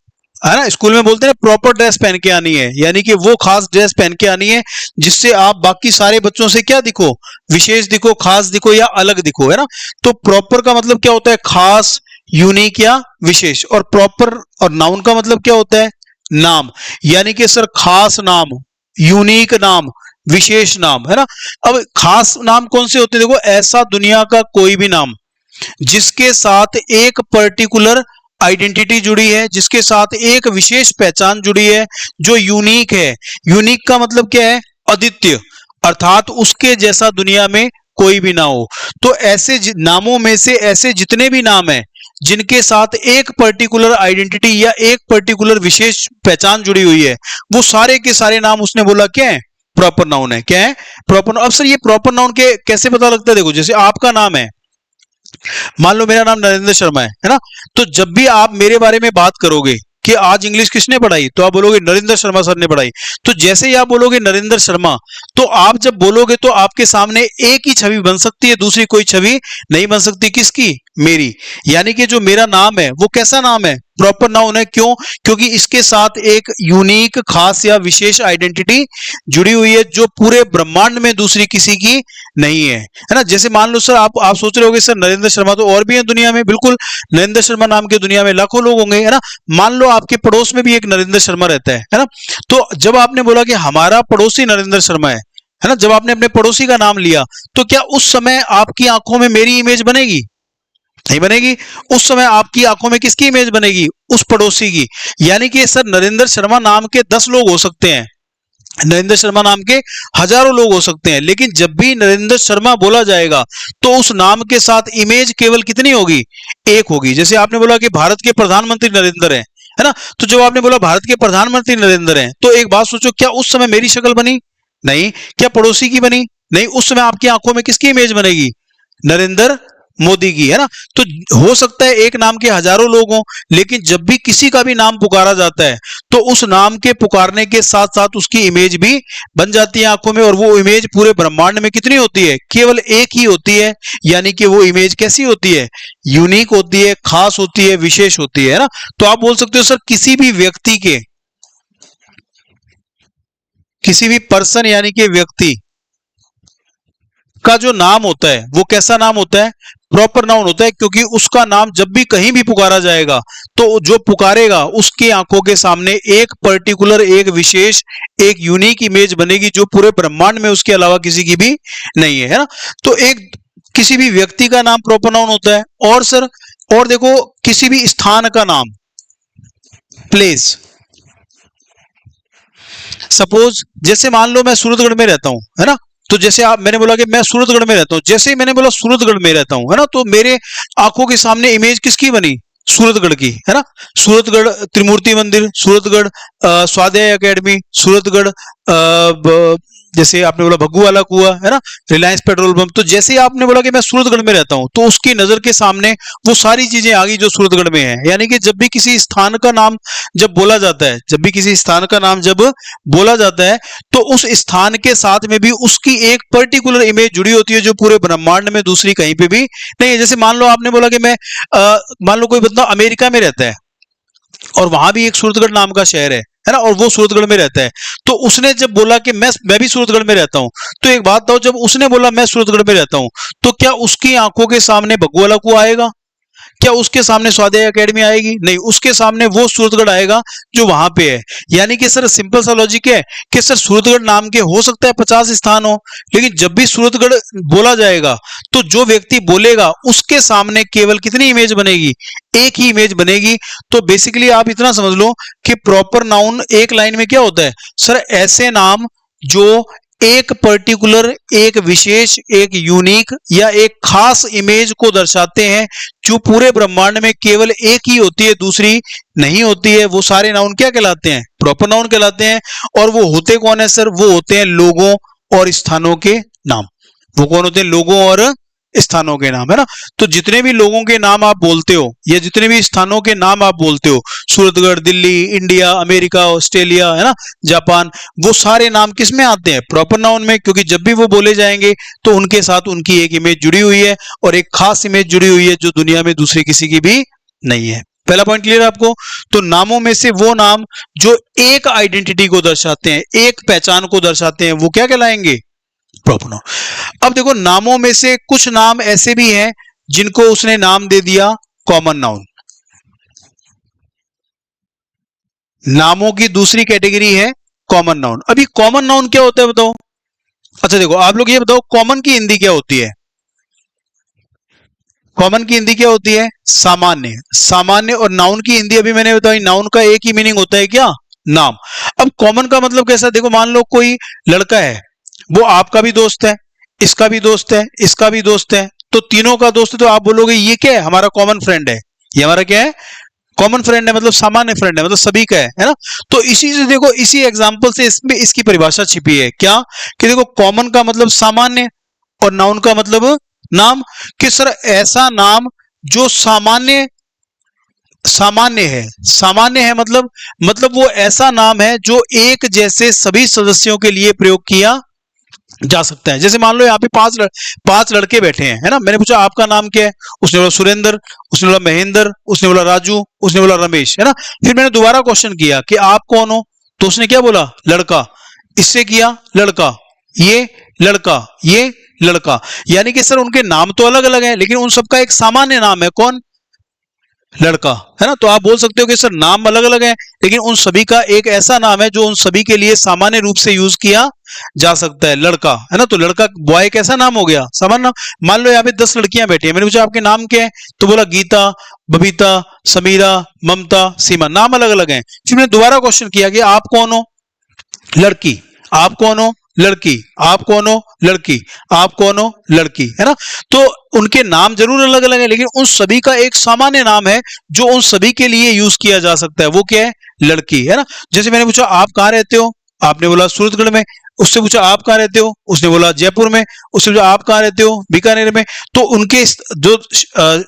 है ना, स्कूल में बोलते हैं प्रॉपर ड्रेस पहन के आनी है, यानी कि वो खास ड्रेस पहन के आनी है जिससे आप बाकी सारे बच्चों से क्या दिखो, विशेष दिखो, खास दिखो या अलग दिखो, है ना। तो प्रॉपर का मतलब क्या होता है, खास, यूनिक या विशेष। और प्रॉपर और नाउन का मतलब क्या होता है, नाम, यानी कि सर खास नाम, यूनिक नाम, विशेष नाम, है ना। अब खास नाम कौन से होते हैं, देखो ऐसा दुनिया का कोई भी नाम जिसके साथ एक पर्टिकुलर आइडेंटिटी जुड़ी है, जिसके साथ एक विशेष पहचान जुड़ी है, जो यूनिक है। यूनिक का मतलब क्या है, अद्वितीय, अर्थात उसके जैसा दुनिया में कोई भी ना हो। तो ऐसे नामों में से ऐसे जितने भी नाम हैं जिनके साथ एक पर्टिकुलर आइडेंटिटी या एक पर्टिकुलर विशेष पहचान जुड़ी हुई है, वो सारे के सारे नाम उसने बोला क्या है, प्रॉपर नाउन है। क्या है, प्रॉपर नाउन। अब सर ये प्रॉपर नाउन के कैसे पता लगता है, देखो जैसे आपका नाम है, मान लो मेरा नाम नरेंद्र शर्मा है ना। तो जब भी आप मेरे बारे में बात करोगे कि आज इंग्लिश किसने पढ़ाई, तो आप बोलोगे नरेंद्र शर्मा सर ने पढ़ाई। तो जैसे ही आप बोलोगे नरेंद्र शर्मा, तो आप जब बोलोगे तो आपके सामने एक ही छवि बन सकती है, दूसरी कोई छवि नहीं बन सकती, किसकी, मेरी। यानी कि जो मेरा नाम है वो कैसा नाम है, प्रॉपर नाउन है। क्यों, क्योंकि इसके साथ एक यूनिक, खास या विशेष आइडेंटिटी जुड़ी हुई है, जो पूरे ब्रह्मांड में दूसरी किसी की नहीं है ना। जैसे मान लो सर आप सोच रहे होगे सर नरेंद्र शर्मा तो और भी है दुनिया में, बिल्कुल नरेंद्र शर्मा नाम के दुनिया में लाखों लोग होंगे, है ना। मान लो आपके पड़ोस में भी एक नरेंद्र शर्मा रहता है ना। तो जब आपने बोला कि हमारा पड़ोसी नरेंद्र शर्मा है ना, जब आपने अपने पड़ोसी का नाम लिया, तो क्या उस समय आपकी आंखों में मेरी इमेज बनेगी, नहीं बनेगी। उस समय आपकी आंखों में किसकी इमेज बनेगी, उस पड़ोसी की। यानी कि सर नरेंद्र शर्मा नाम के 10 लोग हो सकते हैं, नरेंद्र शर्मा नाम के हजारों लोग हो सकते हैं, लेकिन जब भी नरेंद्र शर्मा बोला जाएगा तो उस नाम के साथ इमेज केवल कितनी होगी, एक होगी। जैसे आपने बोला कि भारत के प्रधानमंत्री नरेंद्र हैं, है ना। तो जब आपने बोला भारत के प्रधानमंत्री नरेंद्र हैं, तो एक बात सोचो, क्या उस समय मेरी शक्ल बनी, नहीं। क्या पड़ोसी की बनी, नहीं। उस समय आपकी आंखों में किसकी इमेज बनेगी, नरेंद्र मोदी की, है ना। तो हो सकता है एक नाम के हजारों लोग हों, लेकिन जब भी किसी का भी नाम पुकारा जाता है तो उस नाम के पुकारने के साथ साथ उसकी इमेज भी बन जाती है आंखों में, और वो इमेज पूरे ब्रह्मांड में कितनी होती है, केवल एक ही होती है। यानी कि वो इमेज कैसी होती है, यूनिक होती है, खास होती है, विशेष होती है ना। तो आप बोल सकते हो सर किसी भी व्यक्ति के, किसी भी पर्सन यानी कि व्यक्ति का जो नाम होता है वो कैसा नाम होता है, प्रॉपर नाउन होता है। क्योंकि उसका नाम जब भी कहीं भी पुकारा जाएगा तो जो पुकारेगा उसकी आंखों के सामने एक पर्टिकुलर, एक विशेष, एक यूनिक इमेज बनेगी, जो पूरे ब्रह्मांड में उसके अलावा किसी की भी नहीं है ना। तो एक किसी भी व्यक्ति का नाम प्रॉपर नाउन होता है। और सर और देखो, किसी भी स्थान का नाम, प्लेस, सपोज जैसे मान लो मैं सूरतगढ़ में रहता हूं, है ना। तो जैसे आप, मैंने बोला कि मैं सूरतगढ़ में रहता हूं, जैसे ही मैंने बोला सूरतगढ़ में रहता हूं, है ना, तो मेरे आंखों के सामने इमेज किसकी बनी, सूरतगढ़ की, है ना। सूरतगढ़ त्रिमूर्ति मंदिर, सूरतगढ़ स्वाध्याय एकेडमी, सूरतगढ़ जैसे आपने बोला भग्गू वाला कुआं, है ना, रिलायंस पेट्रोल पंप। तो जैसे ही आपने बोला कि मैं सूरतगढ़ में रहता हूं, तो उसकी नजर के सामने वो सारी चीजें आ गई जो सूरतगढ़ में है। यानी कि जब भी किसी स्थान का नाम जब बोला जाता है, जब भी किसी स्थान का नाम जब बोला जाता है, तो उस स्थान के साथ में भी उसकी एक पर्टिकुलर इमेज जुड़ी होती है, जो पूरे ब्रह्मांड में दूसरी कहीं पे भी नहीं है। जैसे मान लो आपने बोला कि मैं मान लो कोई बंदा अमेरिका में रहता है और वहां भी एक सूरतगढ़ नाम का शहर है ना, और वो सूरतगढ़ में रहता है। तो उसने जब बोला कि मैं भी सूरतगढ़ में रहता हूं, तो एक बात बताओ, जब उसने बोला मैं सूरतगढ़ में रहता हूं, तो क्या उसकी आंखों के सामने भग्गू वाला कुआं आएगा, क्या उसके सामने स्वाध्याय एकेडमी आएगी, नहीं। उसके सामने वो सूरतगढ़ आएगा जो वहां पे है। यानी कि सर सिंपल सा लॉजिक है कि सर सूरतगढ़ नाम के हो सकता है 50 स्थान हो, लेकिन जब भी सूरतगढ़ बोला जाएगा तो जो व्यक्ति बोलेगा उसके सामने केवल कितनी इमेज बनेगी, एक ही इमेज बनेगी। तो बेसिकली आप इतना समझ लो कि प्रॉपर नाउन एक लाइन में क्या होता है, सर ऐसे नाम जो एक पर्टिकुलर, एक विशेष, एक यूनिक या एक खास इमेज को दर्शाते हैं, जो पूरे ब्रह्मांड में केवल एक ही होती है, दूसरी नहीं होती है, वो सारे नाउन क्या कहलाते हैं, प्रॉपर नाउन कहलाते हैं। और वो होते कौन है सर, वो होते हैं लोगों और स्थानों के नाम। वो कौन होते हैं, लोगों और स्थानों के नाम, है ना। तो जितने भी लोगों के नाम आप बोलते हो या जितने भी स्थानों के नाम आप बोलते हो, Suratgarh, Delhi, India, America, Australia, है ना, जापान, वो सारे नाम किस में आते हैं, प्रॉपर नाउन में। क्योंकि जब भी वो बोले जाएंगे तो उनके साथ उनकी एक इमेज जुड़ी हुई है, और एक खास इमेज जुड़ी हुई है, जो दुनिया में दूसरे किसी की भी नहीं है। पहला पॉइंट क्लियर है आपको? तो नामों में से वो नाम जो एक आइडेंटिटी को दर्शाते हैं, एक पहचान को दर्शाते हैं, वो क्या कहलाएंगे? Proper noun. अब देखो, नामों में से कुछ नाम ऐसे भी हैं जिनको उसने नाम दे दिया कॉमन नाउन। नामों की दूसरी कैटेगरी है कॉमन नाउन। अभी कॉमन नाउन क्या होता है बताओ? अच्छा देखो, आप लोग ये बताओ, कॉमन की हिंदी क्या होती है? कॉमन की हिंदी क्या होती है? सामान्य। सामान्य। और नाउन की हिंदी अभी मैंने बताई, नाउन का एक ही मीनिंग होता है, क्या? नाम। अब कॉमन का मतलब कैसा? देखो, मान लो कोई लड़का है, वो आपका भी दोस्त है, इसका भी दोस्त है, इसका भी दोस्त है, तो तीनों का दोस्त है, तो आप बोलोगे ये क्या है? हमारा कॉमन फ्रेंड है। ये हमारा क्या है? कॉमन फ्रेंड है, मतलब सामान्य फ्रेंड है, मतलब सभी का है ना? तो इसी से देखो, इसी एग्जांपल से इसमें इसकी परिभाषा छिपी है, क्या? कि देखो, कॉमन का मतलब सामान्य और नाउन का मतलब नाम। कि सर ऐसा नाम जो सामान्य सामान्य है। सामान्य है मतलब वो ऐसा नाम है जो एक जैसे सभी सदस्यों के लिए प्रयोग किया जा सकता है। जैसे मान लो यहाँ पे पांच लड़के बैठे हैं, है ना? मैंने पूछा आपका नाम क्या है? उसने बोला सुरेंद्र, उसने बोला महेंद्र, उसने बोला राजू, उसने बोला रमेश, है ना? फिर मैंने दोबारा क्वेश्चन किया कि आप कौन हो? तो उसने क्या बोला? लड़का। इससे किया लड़का, ये लड़का, ये लड़का। यानी कि सर उनके नाम तो अलग अलग हैं, लेकिन उन सबका एक सामान्य नाम है, कौन? लड़का, है ना? तो आप बोल सकते हो कि सर नाम अलग अलग हैं, लेकिन उन सभी का एक ऐसा नाम है जो उन सभी के लिए सामान्य रूप से यूज किया जा सकता है, लड़का, है ना? तो लड़का बॉय कैसा नाम हो गया? सामान्य नाम। मान लो यहाँ पे 10 लड़कियां बैठी हैं, मैंने पूछा आपके नाम क्या है? तो बोला गीता, बबीता, समीरा, ममता, सीमा। नाम अलग अलग हैं। फिर मैंने दोबारा क्वेश्चन किया कि आप कौन हो? लड़की। आप कौन हो? लड़की। आप कौन हो? लड़की। आप कौन हो? लड़की, है ना? तो उनके नाम जरूर अलग अलग है, लेकिन उन सभी का एक सामान्य नाम है जो उन सभी के लिए यूज किया जा सकता है, वो क्या है? लड़की, है ना? जैसे मैंने पूछा आप कहाँ रहते हो? आपने बोला सूरतगढ़ में। उससे पूछा आप कहाँ रहते हो? उसने बोला जयपुर में। उससे पूछा आप कहाँ रहते हो? बीकानेर में। तो उनके जो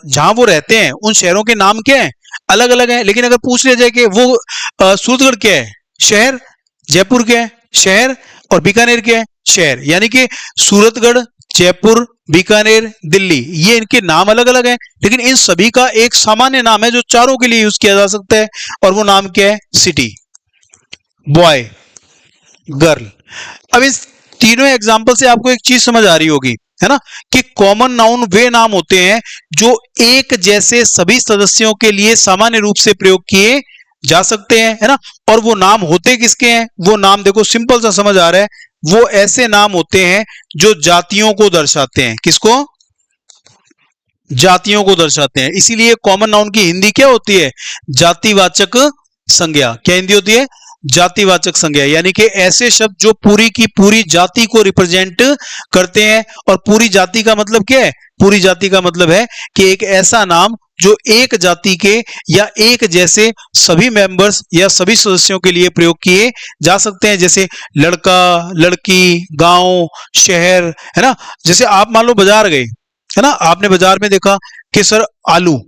जहां वो रहते हैं, उन शहरों के नाम क्या है? अलग अलग है। लेकिन अगर पूछ लिया जाए कि वो सूरतगढ़ क्या है? शहर। जयपुर क्या है? शहर। और बीकानेर क्या है? शहर। यानी कि सूरतगढ़, जयपुर, बीकानेर, दिल्ली, ये इनके नाम अलग अलग हैं, लेकिन इन सभी का एक सामान्य नाम है जो चारों के लिए यूज किया जा सकता है, और वो नाम क्या है? City, boy, girl. अब इस तीनों एग्जाम्पल से आपको एक चीज समझ आ रही होगी, है ना? कि कॉमन नाउन वे नाम होते हैं जो एक जैसे सभी सदस्यों के लिए सामान्य रूप से प्रयोग किए जा सकते हैं, है ना? और वो नाम होते किसके हैं? वो नाम देखो, सिंपल सा समझ आ रहा है, वो ऐसे नाम होते हैं जो जातियों को दर्शाते हैं। किसको? जातियों को दर्शाते हैं। इसीलिए कॉमन नाउन की हिंदी क्या होती है? जातिवाचक संज्ञा। क्या हिंदी होती है? जातिवाचक संज्ञा। यानी कि ऐसे शब्द जो पूरी की पूरी जाति को रिप्रेजेंट करते हैं। और पूरी जाति का मतलब क्या है? पूरी जाति का मतलब है कि एक ऐसा नाम जो एक जाति के या एक जैसे सभी मेंबर्स या सभी सदस्यों के लिए प्रयोग किए जा सकते हैं। जैसे लड़का, लड़की, गांव, शहर, है ना? जैसे आप मान लो बाजार गए, है ना? आपने बाजार में देखा कि सर आलू,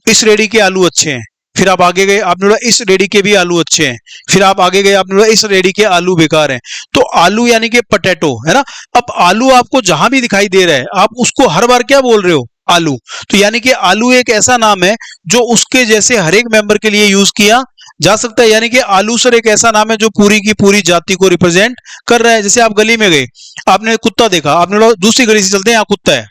इस रेडी के आलू अच्छे हैं। फिर आप आगे गए, आपने बोला इस रेडी के भी आलू अच्छे हैं। फिर आप आगे गए, आपने बोला इस रेडी के आलू बेकार हैं। तो आलू यानी कि पटेटो, है ना? अब आलू आपको जहां भी दिखाई दे रहा है, आप उसको हर बार क्या बोल रहे हो? आलू। तो यानी कि आलू एक ऐसा नाम है जो उसके जैसे हर एक मेंबर के लिए यूज किया जा सकता है। यानी कि आलू सर एक ऐसा नाम है जो पूरी की पूरी जाति को रिप्रेजेंट कर रहा है। जैसे आप गली में गए, आपने कुत्ता देखा, आपने बोला दूसरी गली से चलते हैं, यहाँ कुत्ता है।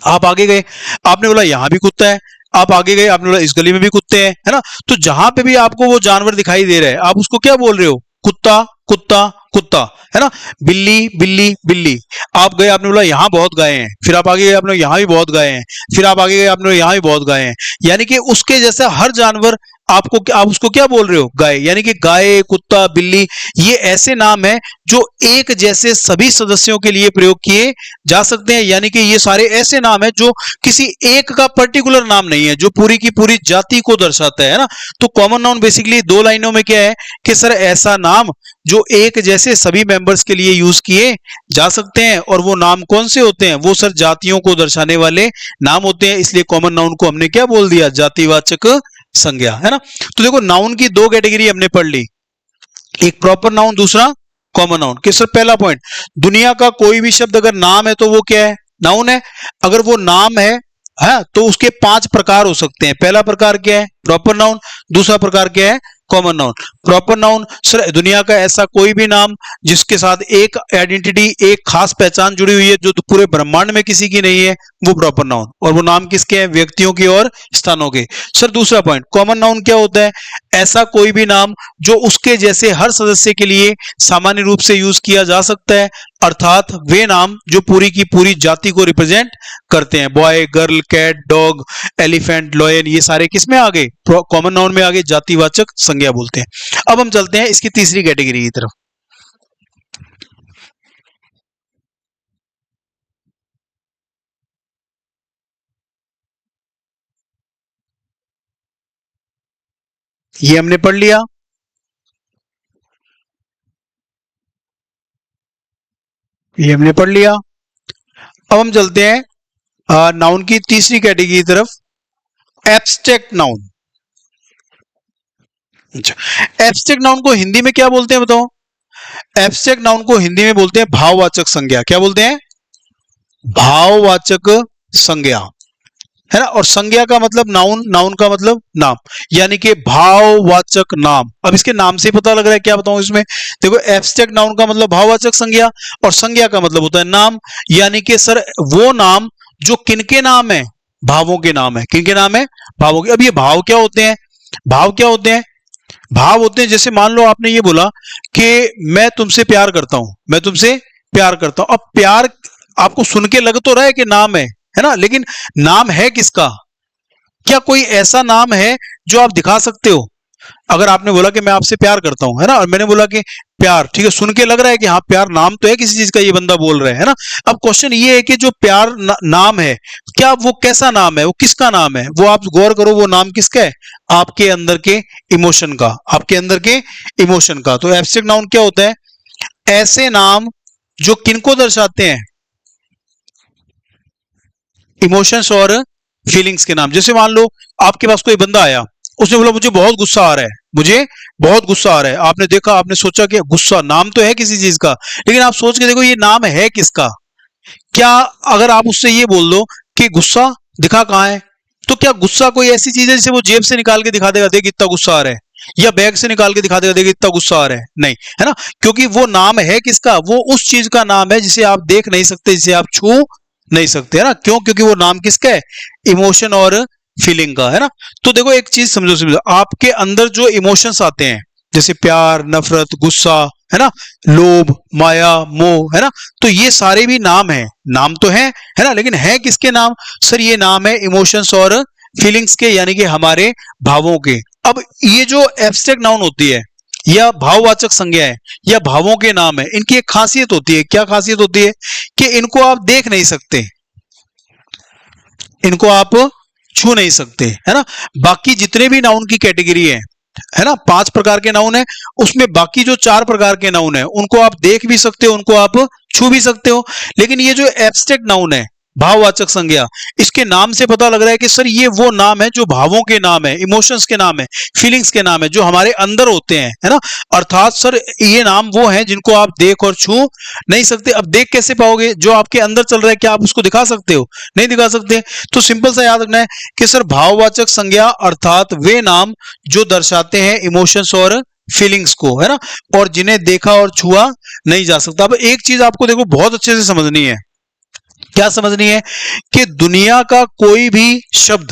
आप आगे गए, आपने बोला यहां भी कुत्ता है। आप आगे गए, आपने बोला इस गली में भी कुत्ते हैं, है ना? तो जहां पे भी आपको वो जानवर दिखाई दे रहा है, आप उसको क्या बोल रहे हो? कुत्ता, कुत्ता, कुत्ता, है ना? बिल्ली, बिल्ली, बिल्ली। आप गए, आपने बोला यहां बहुत गाय हैं। फिर आप आगे गए, आपने यहां भी बहुत गाय हैं। फिर आप आगे गए, आपने बोला यहां भी बहुत गाय हैं। यानी कि उसके जैसा हर जानवर आपको, आप उसको क्या बोल रहे हो? गाय। यानी कि गाय, कुत्ता, बिल्ली, ये ऐसे नाम है जो एक जैसे सभी सदस्यों के लिए प्रयोग किए जा सकते हैं। यानी कि ये सारे ऐसे नाम है जो किसी एक का पर्टिकुलर नाम नहीं है, जो पूरी की पूरी जाति को दर्शाता है ना? तो कॉमन नाउन बेसिकली दो लाइनों में क्या है कि सर ऐसा नाम जो एक जैसे सभी मेंबर्स के लिए यूज किए जा सकते हैं। और वो नाम कौन से होते हैं? वो सर जातियों को दर्शाने वाले नाम होते हैं। इसलिए कॉमन नाउन को हमने क्या बोल दिया? जातिवाचक संज्ञा, है ना? तो देखो, नाउन की दो कैटेगरी हमने पढ़ ली, एक प्रॉपर नाउन, दूसरा कॉमन नाउन। कि सर पहला पॉइंट, दुनिया का कोई भी शब्द अगर नाम है तो वो क्या है? नाउन है। अगर वो नाम है है, तो उसके 5 प्रकार हो सकते हैं। पहला प्रकार क्या है? Proper noun. दूसरा प्रकार क्या है? Common noun. Proper noun sir दुनिया का ऐसा कोई भी नाम जिसके साथ एक आइडेंटिटी, एक खास पहचान जुड़ी हुई है जो पूरे ब्रह्मांड में किसी की नहीं है, वो प्रॉपर नाउन। और वो नाम किसके हैं? व्यक्तियों के और स्थानों के। सर दूसरा पॉइंट, कॉमन नाउन क्या होता है? ऐसा कोई भी नाम जो उसके जैसे हर सदस्य के लिए सामान्य रूप से यूज किया जा सकता है, अर्थात वे नाम जो पूरी की पूरी जाति को रिप्रेजेंट करते हैं। Boy, girl, cat, dog, elephant, lion, ये सारे किस में आ गए? कॉमन नाउन में आ गए, जातिवाचक संज्ञा बोलते हैं। अब हम चलते हैं इसकी तीसरी कैटेगरी की तरफ। ये हमने पढ़ लिया। ये हमने पढ़ लिया। अब हम चलते हैं नाउन की तीसरी कैटेगरी की तरफ, एब्स्ट्रैक्ट नाउन। अच्छा, एब्स्ट्रैक्ट नाउन को हिंदी में क्या बोलते हैं बताओ? एब्स्ट्रैक्ट नाउन को हिंदी में बोलते हैं भाववाचक संज्ञा। क्या बोलते हैं? भाववाचक संज्ञा, है ना। और संज्ञा का मतलब नाउन, नाउन का मतलब नाम, यानी कि भाववाचक नाम। अब इसके नाम से पता लग रहा है, क्या बताऊं इसमें? देखो, एब्स्ट्रैक्ट नाउन का मतलब भाववाचक संज्ञा, और संज्ञा का मतलब होता है नाम। यानी कि सर वो नाम जो किनके नाम है? भावों के नाम है। किनके नाम है? भावों के। अब ये भाव क्या होते हैं? भाव क्या होते हैं? भाव होते हैं, जैसे मान लो आपने ये बोला कि मैं तुमसे प्यार करता हूं, मैं तुमसे प्यार करता हूं। अब प्यार आपको सुन के लग तो रहा है कि नाम है ना, लेकिन नाम है किसका? क्या कोई ऐसा नाम है जो आप दिखा सकते हो? अगर आपने बोला कि मैं आपसे प्यार करता हूं, है ना, और मैंने बोला कि प्यार, ठीक है, सुन के लग रहा है कि हाँ प्यार नाम तो है किसी चीज का, ये बंदा बोल रहा है ना। अब क्वेश्चन ये है कि जो प्यार नाम है, क्या वो कैसा नाम है? वो किसका नाम है? वो आप गौर करो, वो नाम किसका है? आपके अंदर के इमोशन का, आपके अंदर के इमोशन का। तो एब्स्ट्रैक्ट नाउन क्या होता है? ऐसे नाम जो किनको दर्शाते हैं? इमोशंस और फीलिंग्स के नाम। जैसे मान लो आपके पास कोई बंदा आया, उसने बोला मुझे बहुत गुस्सा आ रहा है, मुझे बहुत गुस्सा आ रहा है। आपने देखा, आपने सोचा कि गुस्सा नाम तो है किसी चीज का, लेकिन आप सोच के देखो ये नाम है किसका? क्या अगर आप उससे ये बोल दो कि गुस्सा दिखा कहाँ है, तो क्या गुस्सा कोई ऐसी चीज है जिसे वो जेब से निकाल के दिखा देगा, देख इतना गुस्सा आ रहा है, या बैग से निकाल के दिखा देगा, देख इतना गुस्सा आ रहा है? नहीं, है ना। क्योंकि वो नाम है किसका? वो उस चीज का नाम है जिसे आप देख नहीं सकते, जिसे आप छू नहीं सकते, है ना। क्यों? क्योंकि वो नाम किसका है? इमोशन और फीलिंग का, है ना। तो देखो एक चीज समझो, समझो आपके अंदर जो इमोशंस आते हैं, जैसे प्यार, नफरत, गुस्सा, है ना, लोभ, माया, मोह, है ना, तो ये सारे भी नाम है। नाम तो है ना, लेकिन है किसके नाम? सर ये नाम है इमोशंस और फीलिंग्स के, यानी कि हमारे भावों के। अब ये जो एब्स्ट्रैक्ट नाउन होती है या भाववाचक संज्ञा है या भावों के नाम है, इनकी एक खासियत होती है। क्या खासियत होती है? कि इनको आप देख नहीं सकते, इनको आप छू नहीं सकते, है ना। बाकी जितने भी नाउन की कैटेगरी है ना, 5 प्रकार के नाउन है, उसमें बाकी जो 4 प्रकार के नाउन है उनको आप देख भी सकते हो, उनको आप छू भी सकते हो। लेकिन ये जो एब्स्ट्रैक्ट नाउन है, भाववाचक संज्ञा, इसके नाम से पता लग रहा है कि सर ये वो नाम है जो भावों के नाम है, इमोशंस के नाम है, फीलिंग्स के नाम है, जो हमारे अंदर होते हैं, है ना। अर्थात सर ये नाम वो हैं जिनको आप देख और छू नहीं सकते। अब देख कैसे पाओगे? जो आपके अंदर चल रहा है, क्या आप उसको दिखा सकते हो? नहीं दिखा सकते। तो सिंपल सा याद रखना है कि सर भाववाचक संज्ञा अर्थात वे नाम जो दर्शाते हैं इमोशंस और फीलिंग्स को, है ना, और जिन्हें देखा और छुआ नहीं जा सकता। अब एक चीज आपको देखो बहुत अच्छे से समझनी है। क्या समझनी है? कि दुनिया का कोई भी शब्द,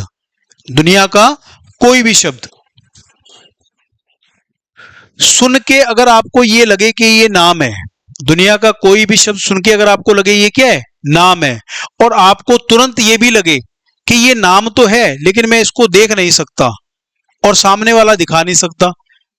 दुनिया का कोई भी शब्द सुन के अगर आपको ये लगे कि ये नाम है, दुनिया का कोई भी शब्द सुन के अगर आपको लगे ये क्या है? नाम है, और आपको तुरंत ये भी लगे कि ये नाम तो है लेकिन मैं इसको देख नहीं सकता और सामने वाला दिखा नहीं सकता,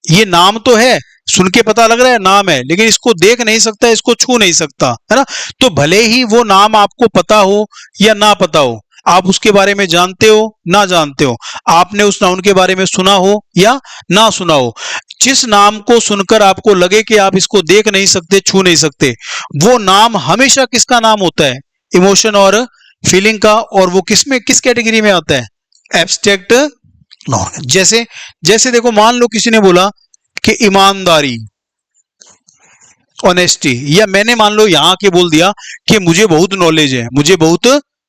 ये नाम तो है, सुन के पता लग रहा है नाम है, लेकिन इसको देख नहीं सकता, इसको छू नहीं सकता, है ना। तो भले ही वो नाम आपको पता हो या ना पता हो, आप उसके बारे में जानते हो ना जानते हो, आपने उस नाउन के बारे में सुना हो या ना सुना हो, जिस नाम को सुनकर आपको लगे कि आप इसको देख नहीं सकते, छू नहीं सकते, वो नाम हमेशा किसका नाम होता है? इमोशन और फीलिंग का। और वो किस में, किस कैटेगरी में आता है? Abstract noun. जैसे जैसे देखो, मान लो किसी ने बोला कि ईमानदारी, ऑनेस्टी, या मैंने मान लो यहां के बोल दिया कि मुझे बहुत नॉलेज है, मुझे बहुत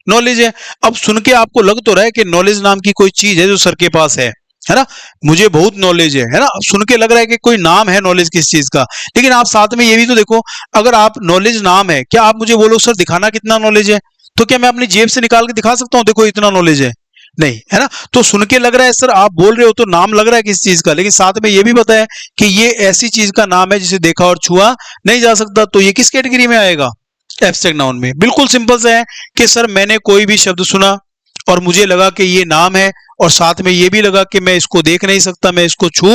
नॉलेज है। अब सुन के आपको लग तो रहा है कि नॉलेज नाम की कोई चीज है जो सर के पास है ना, मुझे बहुत नॉलेज है ना, सुन के लग रहा है कि कोई नाम है नॉलेज किस चीज का। लेकिन आप साथ में ये भी तो देखो, अगर आप नॉलेज नाम है, क्या आप मुझे बोलो सर दिखाना कितना नॉलेज है, तो क्या मैं अपनी जेब से निकाल के दिखा सकता हूं देखो इतना नॉलेज है? नहीं, है ना। तो सुन के लग रहा है सर, आप बोल रहे हो तो नाम लग रहा है किस चीज का, लेकिन साथ में ये भी पता है कि ये ऐसी चीज का नाम है जिसे देखा और छुआ नहीं जा सकता, तो ये किस कैटेगरी में आएगा? एब्स्ट्रैक्ट नाउन में। बिल्कुल सिंपल सा है कि सर मैंने कोई भी शब्द सुना और मुझे लगा कि ये नाम है, और साथ में ये भी लगा कि मैं इसको देख नहीं सकता, मैं इसको छू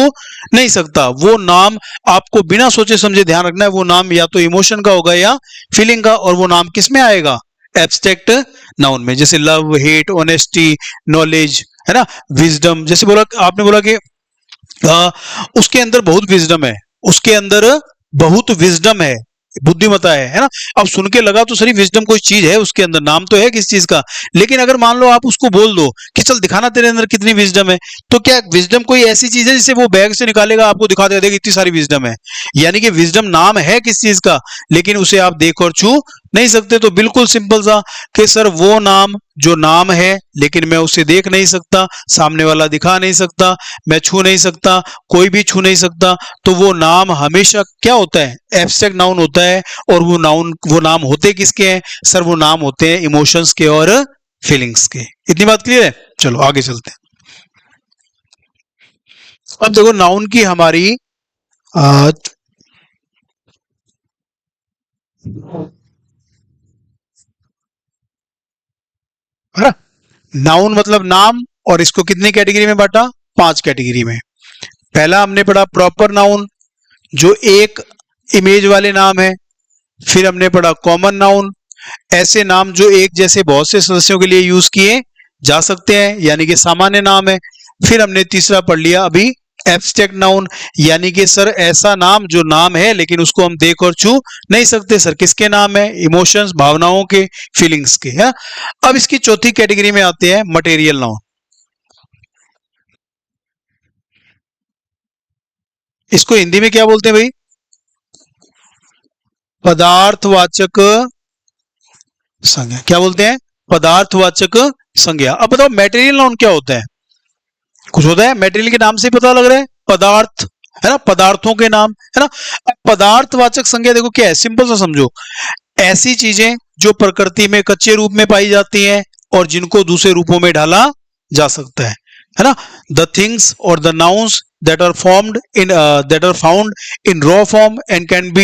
नहीं सकता, वो नाम आपको बिना सोचे समझे ध्यान रखना है, वो नाम या तो इमोशन का होगा या फीलिंग का, और वो नाम किस में आएगा? एब्स्ट्रैक्ट नाउन में। जैसे लव, हेट, ऑनेस्टी, नॉलेज, है ना, विजडम। जैसे बोला, आपने बोला कि उसके अंदर बहुत विजडम है, उसके अंदर बहुत विजडम है, बुद्धिमता है ना। अब सुन के लगा तो सही विजडम कोई चीज है उसके अंदर, नाम तो है किस चीज का। लेकिन अगर मान लो आप उसको बोल दो कि चल दिखाना तेरे अंदर कितनी विजडम है, तो क्या विजडम कोई ऐसी चीज है जिसे वो बैग से निकालेगा आपको दिखा देगा देख इतनी सारी विजडम है? यानी कि विजडम नाम है किस चीज का, लेकिन उसे आप देख और छू नहीं सकते। तो बिल्कुल सिंपल सा कि सर वो नाम जो नाम है लेकिन मैं उसे देख नहीं सकता, सामने वाला दिखा नहीं सकता, मैं छू नहीं सकता, कोई भी छू नहीं सकता, तो वो नाम हमेशा क्या होता है? एब्स्ट्रैक्ट नाउन होता है। और वो नाम होते किसके हैं? सर वो नाम होते हैं इमोशंस के और फीलिंग्स के। इतनी बात क्लियर है? चलो आगे चलते हैं। अब देखो नाउन की हमारी है ना, नाउन मतलब नाम, और इसको कितनी कैटेगरी में बांटा? 5 कैटेगरी में। पहला हमने पढ़ा प्रॉपर नाउन, जो एक इमेज वाले नाम है। फिर हमने पढ़ा कॉमन नाउन, ऐसे नाम जो एक जैसे बहुत से सदस्यों के लिए यूज किए जा सकते हैं, यानी कि सामान्य नाम है। फिर हमने तीसरा पढ़ लिया अभी एब्स्ट्रैक्ट नाउन, यानी कि सर ऐसा नाम जो नाम है लेकिन उसको हम देख और छू नहीं सकते, सर किसके नाम है? इमोशंस, भावनाओं के, फीलिंग्स के, है। अब इसकी चौथी कैटेगरी में आते हैं मटेरियल नाउन। इसको हिंदी में क्या बोलते हैं भाई? पदार्थवाचक संज्ञा। क्या बोलते हैं? पदार्थवाचक संज्ञा। अब बताओ मटेरियल नाउन क्या होता है? कुछ होता है? मटेरियल के नाम से पता लग रहा है, पदार्थ, है ना, पदार्थों के नाम, है ना। अब पदार्थवाचक संज्ञा देखो क्या है, सिंपल सा समझो, ऐसी चीजें जो प्रकृति में कच्चे रूप में पाई जाती हैं और जिनको दूसरे रूपों में ढाला जा सकता है ना। द थिंग्स और the nouns that are formed in that are found in raw form and can be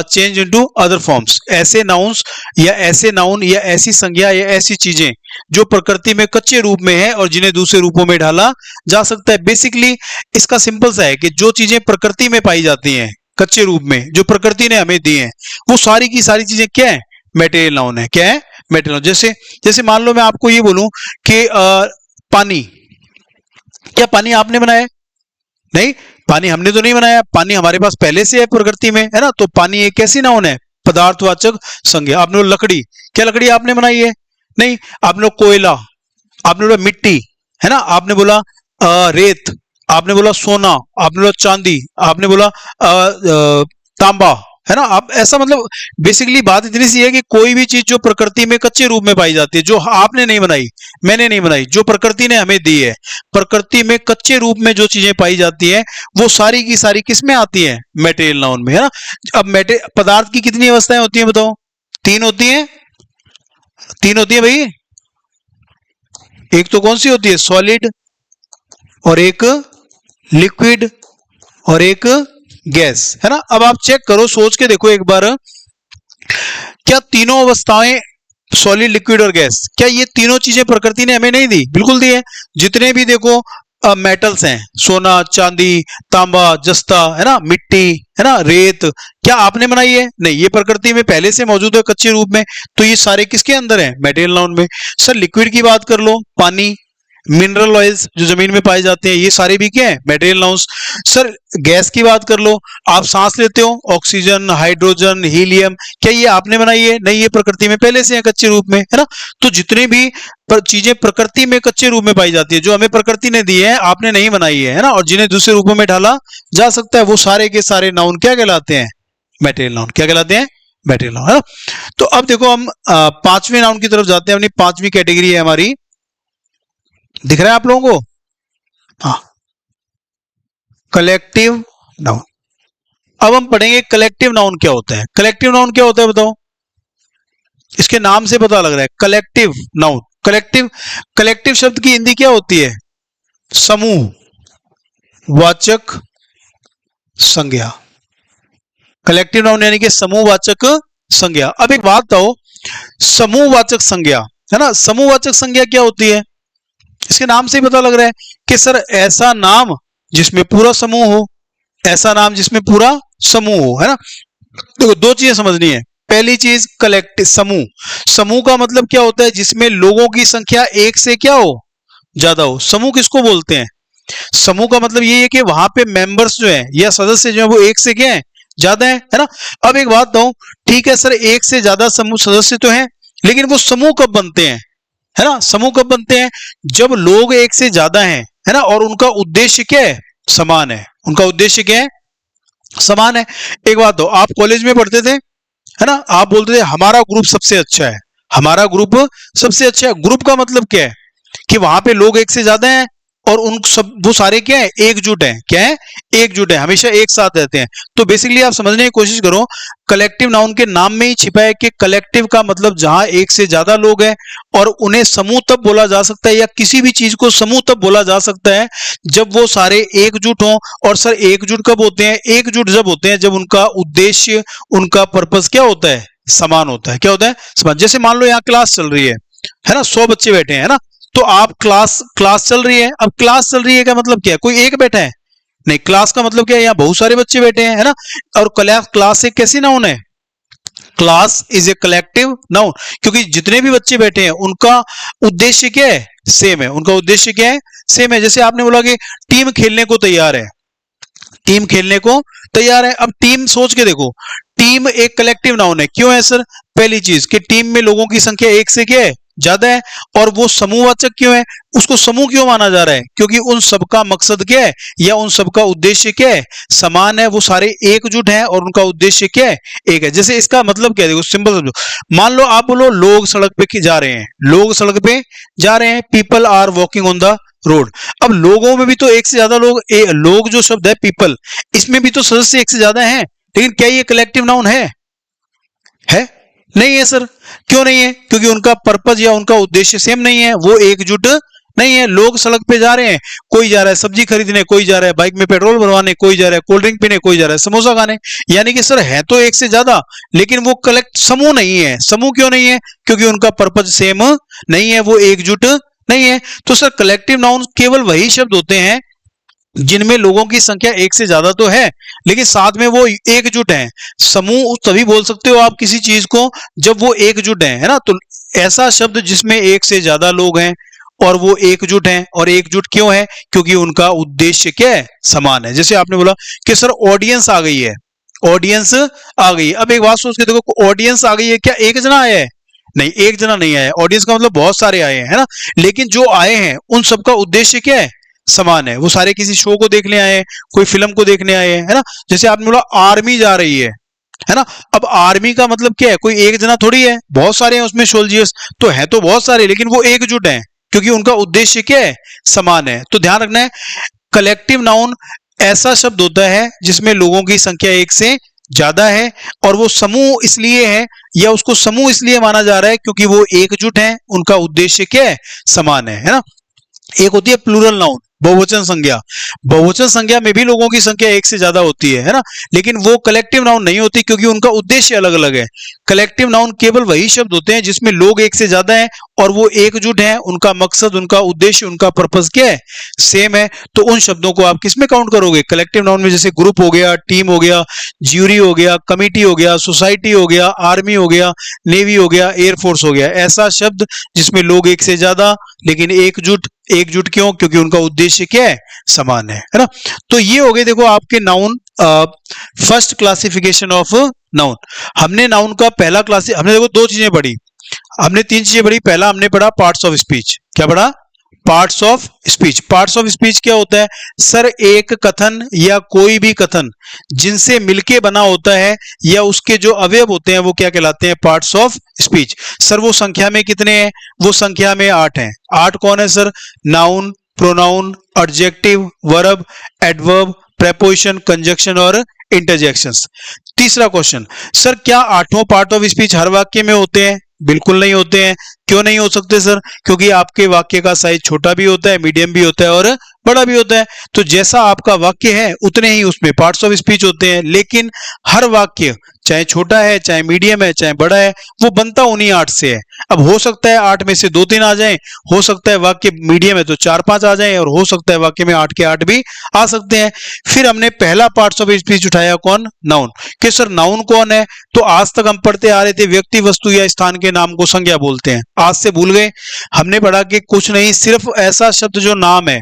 changed into other forms। ऐसे नाउन्स या ऐसे नाउन या ऐसी संज्ञा या ऐसी चीजें जो प्रकृति में कच्चे रूप में है और जिन्हें दूसरे रूपों में ढाला जा सकता है। बेसिकली इसका सिंपल सा है कि जो चीजें प्रकृति में पाई जाती हैं कच्चे रूप में, जो प्रकृति ने हमें दी हैं, वो सारी की सारी चीजें क्या है? मेटेरियल नाउन है। क्या है? Material noun. जैसे जैसे मान लो मैं आपको ये बोलूं कि पानी, क्या पानी आपने बनाया? नहीं, पानी हमने तो नहीं बनाया, पानी हमारे पास पहले से है प्रकृति में, है ना। तो पानी एक कैसी नाउन है? पदार्थवाचक संज्ञा। आपने बोला लकड़ी, क्या लकड़ी आपने बनाई है? नहीं। आपने बोला कोयला, आपने बोला मिट्टी, है ना। आपने बोला रेत, आपने बोला सोना, आपने बोला चांदी, आपने बोला तांबा, है ना। आप ऐसा मतलब बेसिकली बात इतनी सी है कि कोई भी चीज जो प्रकृति में कच्चे रूप में पाई जाती है, जो आपने नहीं बनाई, मैंने नहीं बनाई, जो प्रकृति ने हमें दी है, प्रकृति में कच्चे रूप में जो चीजें पाई जाती हैं वो सारी की सारी किस में आती हैं? मेटेरियल नाउन में, है ना। अब पदार्थ की कितनी अवस्थाएं होती हैं बताओ? 3 होती हैं। 3 होती है भाई। एक तो कौन सी होती है? सॉलिड, और एक लिक्विड, और एक गैस, है ना। अब आप चेक करो, सोच के देखो एक बार, क्या तीनों अवस्थाएं सॉलिड, लिक्विड और गैस, क्या ये तीनों चीजें प्रकृति ने हमें नहीं दी? बिल्कुल दी है। जितने भी देखो मेटल्स हैं, सोना, चांदी, तांबा, जस्ता, है ना, मिट्टी, है ना, रेत, क्या आपने बनाई है? नहीं, ये प्रकृति में पहले से मौजूद है कच्चे रूप में। तो ये सारे किसके अंदर हैं? मेटेरियल नाउन में। सर लिक्विड की बात कर लो, पानी, मिनरल ऑयल्स जो जमीन में पाए जाते हैं, ये सारे भी क्या है? Material nouns. सर गैस की बात कर लो, आप सांस लेते हो, ऑक्सीजन, हाइड्रोजन, हीलियम, क्या ये आपने बनाई है? नहीं, ये प्रकृति में पहले से है कच्चे रूप में, है ना। तो जितने भी चीजें प्रकृति में कच्चे रूप में पाई जाती है, जो हमें प्रकृति ने दी है, आपने नहीं बनाई है ना, और जिन्हें दूसरे रूपों में ढाला जा सकता है, वो सारे के सारे नाउन क्या कहलाते हैं? Material noun. क्या कहलाते हैं? बैठे नाउन, है ना। तो अब देखो हम पांचवें नाउन की तरफ जाते हैं। अपनी पांचवी कैटेगरी है हमारी, दिख रहा है आप लोगों को? हाँ, कलेक्टिव नाउन। अब हम पढ़ेंगे कलेक्टिव नाउन क्या होता है। कलेक्टिव नाउन क्या होता है बताओ? इसके नाम से पता लग रहा है, कलेक्टिव नाउन। कलेक्टिव, कलेक्टिव शब्द की हिंदी क्या होती है? समूह वाचक संज्ञा। कलेक्टिव नाउन यानी कि समूहवाचक संज्ञा। अब एक बात बताओ, समूहवाचक संज्ञा, है ना, समूहवाचक संज्ञा क्या होती है? इसके नाम से ही पता लग रहा है कि सर ऐसा नाम जिसमें पूरा समूह हो, ऐसा नाम जिसमें पूरा समूह हो, है ना। देखो दो चीजें समझनी है। पहली चीज कलेक्टिव, समूह। समूह का मतलब क्या होता है? जिसमें लोगों की संख्या एक से क्या हो, ज्यादा हो। समूह किसको बोलते हैं? समूह का मतलब ये है कि वहां पे मेंबर्स जो है या सदस्य जो है वो एक से क्या है, ज्यादा है ना। अब एक बात बताऊं, ठीक है सर एक से ज्यादा समूह सदस्य तो हैं, लेकिन वो समूह कब बनते हैं, है ना। समूह कब बनते हैं? जब लोग एक से ज्यादा हैं, है ना, और उनका उद्देश्य क्या है, समान है। उनका उद्देश्य क्या है, समान है। एक बात दो, आप कॉलेज में पढ़ते थे, है ना, आप बोलते थे हमारा ग्रुप सबसे अच्छा है, हमारा ग्रुप सबसे अच्छा है। ग्रुप का मतलब क्या है? कि वहां पे लोग एक से ज्यादा हैं और उन सब वो सारे क्या है, एकजुट हैं। क्या है? एकजुट है, हमेशा एक साथ रहते हैं। तो बेसिकली आप समझने की कोशिश करो, कलेक्टिव नाउन के नाम में ही छिपा है कि कलेक्टिव का मतलब जहां एक से ज्यादा लोग हैं, और उन्हें समूह तब बोला जा सकता है, या किसी भी चीज को समूह तब बोला जा सकता है जब वो सारे एकजुट हों। और सर एकजुट कब होते हैं? एकजुट जब होते हैं जब उनका उद्देश्य, उनका पर्पस क्या होता है, समान होता है। क्या होता है? समान। जैसे मान लो यहाँ क्लास चल रही है ना, 100 बच्चे बैठे हैं, है ना। तो आप क्लास क्लास चल रही है, अब क्लास चल रही है का मतलब क्या है? कोई एक बैठा है? नहीं, क्लास का मतलब क्या है, यहाँ बहुत सारे बच्चे बैठे हैं, है ना। और क्लास एक कैसी नाउन है? Class is a collective noun, क्योंकि जितने भी बच्चे बैठे हैं उनका उद्देश्य क्या है, सेम है। उनका उद्देश्य क्या है, सेम है। जैसे आपने बोला कि टीम खेलने को तैयार है, टीम खेलने को तैयार है। अब टीम सोच के देखो, टीम एक कलेक्टिव नाउन है। क्यों है सर? पहली चीज कि टीम में लोगों की संख्या एक से क्या है, ज्यादा है। और वो समूहवाचक क्यों है? उसको समूह क्यों माना जा रहा है? क्योंकि उन सबका मकसद क्या है, या उन सबका उद्देश्य क्या है, समान है। वो सारे एकजुट हैं और उनका उद्देश्य क्या है, एक है। जैसे इसका मतलब क्या है, देखो सिंपल समझो। मान लो आप बोलो लोग सड़क पे जा रहे हैं, लोग सड़क पे जा रहे हैं, people are walking on the road. अब लोगों में भी तो एक से ज्यादा लोग, लोग जो शब्द है पीपल, इसमें भी तो सदस्य एक से ज्यादा हैं, लेकिन क्या ये कलेक्टिव नाउन है? नहीं है सर। क्यों नहीं है? क्योंकि उनका पर्पस या उनका उद्देश्य सेम नहीं है, वो एकजुट नहीं है। लोग सड़क पे जा रहे हैं, कोई जा रहा है सब्जी खरीदने, कोई जा रहा है बाइक में पेट्रोल भरवाने, कोई जा रहा है कोल्ड ड्रिंक पीने, कोई जा रहा है समोसा खाने। यानी कि सर है तो एक से ज्यादा, लेकिन वो कलेक्ट समूह नहीं है। समूह क्यों नहीं है? क्योंकि उनका पर्पस सेम नहीं है, वो एकजुट नहीं है। तो सर कलेक्टिव नाउन केवल वही शब्द होते हैं जिनमें लोगों की संख्या एक से ज्यादा तो है, लेकिन साथ में वो एकजुट हैं। समूह तभी बोल सकते हो आप किसी चीज को जब वो एकजुट है ना। तो ऐसा शब्द जिसमें एक से ज्यादा लोग हैं और वो एकजुट हैं, और एकजुट क्यों है? क्योंकि उनका उद्देश्य क्या है, समान है। जैसे आपने बोला कि सर ऑडियंस आ गई है, ऑडियंस आ गई है। अब एक बात सोच के देखो, ऑडियंस आ गई है, क्या एक जना आया है? नहीं, एक जना नहीं आया। ऑडियंस का मतलब बहुत सारे आए हैं, है ना। लेकिन जो आए हैं उन सबका उद्देश्य क्या है, समान है। वो सारे किसी शो को देखने आए हैं, कोई फिल्म को देखने आए हैं, है ना। जैसे आपने बोला आर्मी जा रही है ना। अब आर्मी का मतलब क्या है? कोई एक जना थोड़ी है, बहुत सारे हैं उसमें सोल्जर्स, तो है तो बहुत सारे, लेकिन वो एकजुट हैं क्योंकि उनका उद्देश्य क्या है, समान है। तो ध्यान रखना है, कलेक्टिव नाउन ऐसा शब्द होता है जिसमें लोगों की संख्या एक से ज्यादा है, और वो समूह इसलिए है, या उसको समूह इसलिए माना जा रहा है क्योंकि वो एकजुट हैं, उनका उद्देश्य क्या है, समान है ना। एक होती है प्लूरल नाउन, बहुवचन संज्ञा। बहुवचन संज्ञा में भी लोगों की संख्या एक से ज्यादा होती है ना, लेकिन वो कलेक्टिव नाउन नहीं होती क्योंकि उनका उद्देश्य अलग अलग है। कलेक्टिव नाउन केवल वही शब्द होते हैं जिसमें लोग एक से ज्यादा हैं और वो एकजुट हैं, उनका मकसद, उनका उद्देश्य, उनका पर्पस क्या है, सेम है। तो उन शब्दों को आप किस में काउंट करोगे? कलेक्टिव नाउन में। जैसे ग्रुप हो गया, टीम हो गया, ज्यूरी हो गया, कमिटी हो गया, सोसाइटी हो गया, आर्मी हो गया, नेवी हो गया, एयरफोर्स हो गया। ऐसा शब्द जिसमें लोग एक से ज्यादा लेकिन एकजुट। एकजुट क्यों? क्योंकि उनका उद्देश्य क्या है, समान है ना। तो ये हो गए देखो आपके noun, first classification of noun. हमने नाउन का पहला क्लास, हमने देखो दो चीजें पढ़ी, हमने तीन चीजें पढ़ी। पहला हमने पढ़ा पार्ट्स ऑफ स्पीच। क्या पढ़ा? Parts of speech. Parts of speech क्या होता है सर? एक कथन या कोई भी कथन जिनसे मिलके बना होता है या उसके जो अवयव होते हैं वो क्या कहलाते हैं? Parts of speech. सर वो संख्या में कितने हैं? वो संख्या में 8 हैं। 8 कौन है sir? Noun, pronoun, adjective, verb, adverb, preposition, conjunction और इंटरजेक्शंस। तीसरा क्वेश्चन, सर क्या आठों पार्ट ऑफ स्पीच हर वाक्य में होते हैं? बिल्कुल नहीं होते हैं। क्यों नहीं हो सकते सर? क्योंकि आपके वाक्य का साइज छोटा भी होता है, मीडियम भी होता है और बड़ा भी होता है। तो जैसा आपका वाक्य है उतने ही उसमें पार्ट्स ऑफ स्पीच होते हैं, लेकिन हर वाक्य चाहे छोटा है, चाहे मीडियम है, चाहे बड़ा है, वो बनता उन्हीं 8 से है। अब हो सकता है 8 में से 2-3 आ जाएं, हो सकता है वाक्य मीडियम है तो 4-5 आ जाएं, और हो सकता है वाक्य में 8 के 8 भी आ सकते हैं। फिर हमने पहला पार्ट्स ऑफ स्पीच उठाया कौन? नाउन। कि सर नाउन कौन है? तो आज तक हम पढ़ते आ रहे थे व्यक्ति, वस्तु या स्थान के नाम को संज्ञा बोलते हैं। आज से भूल गए? हमने पढ़ा कि कुछ नहीं, सिर्फ ऐसा शब्द जो नाम है।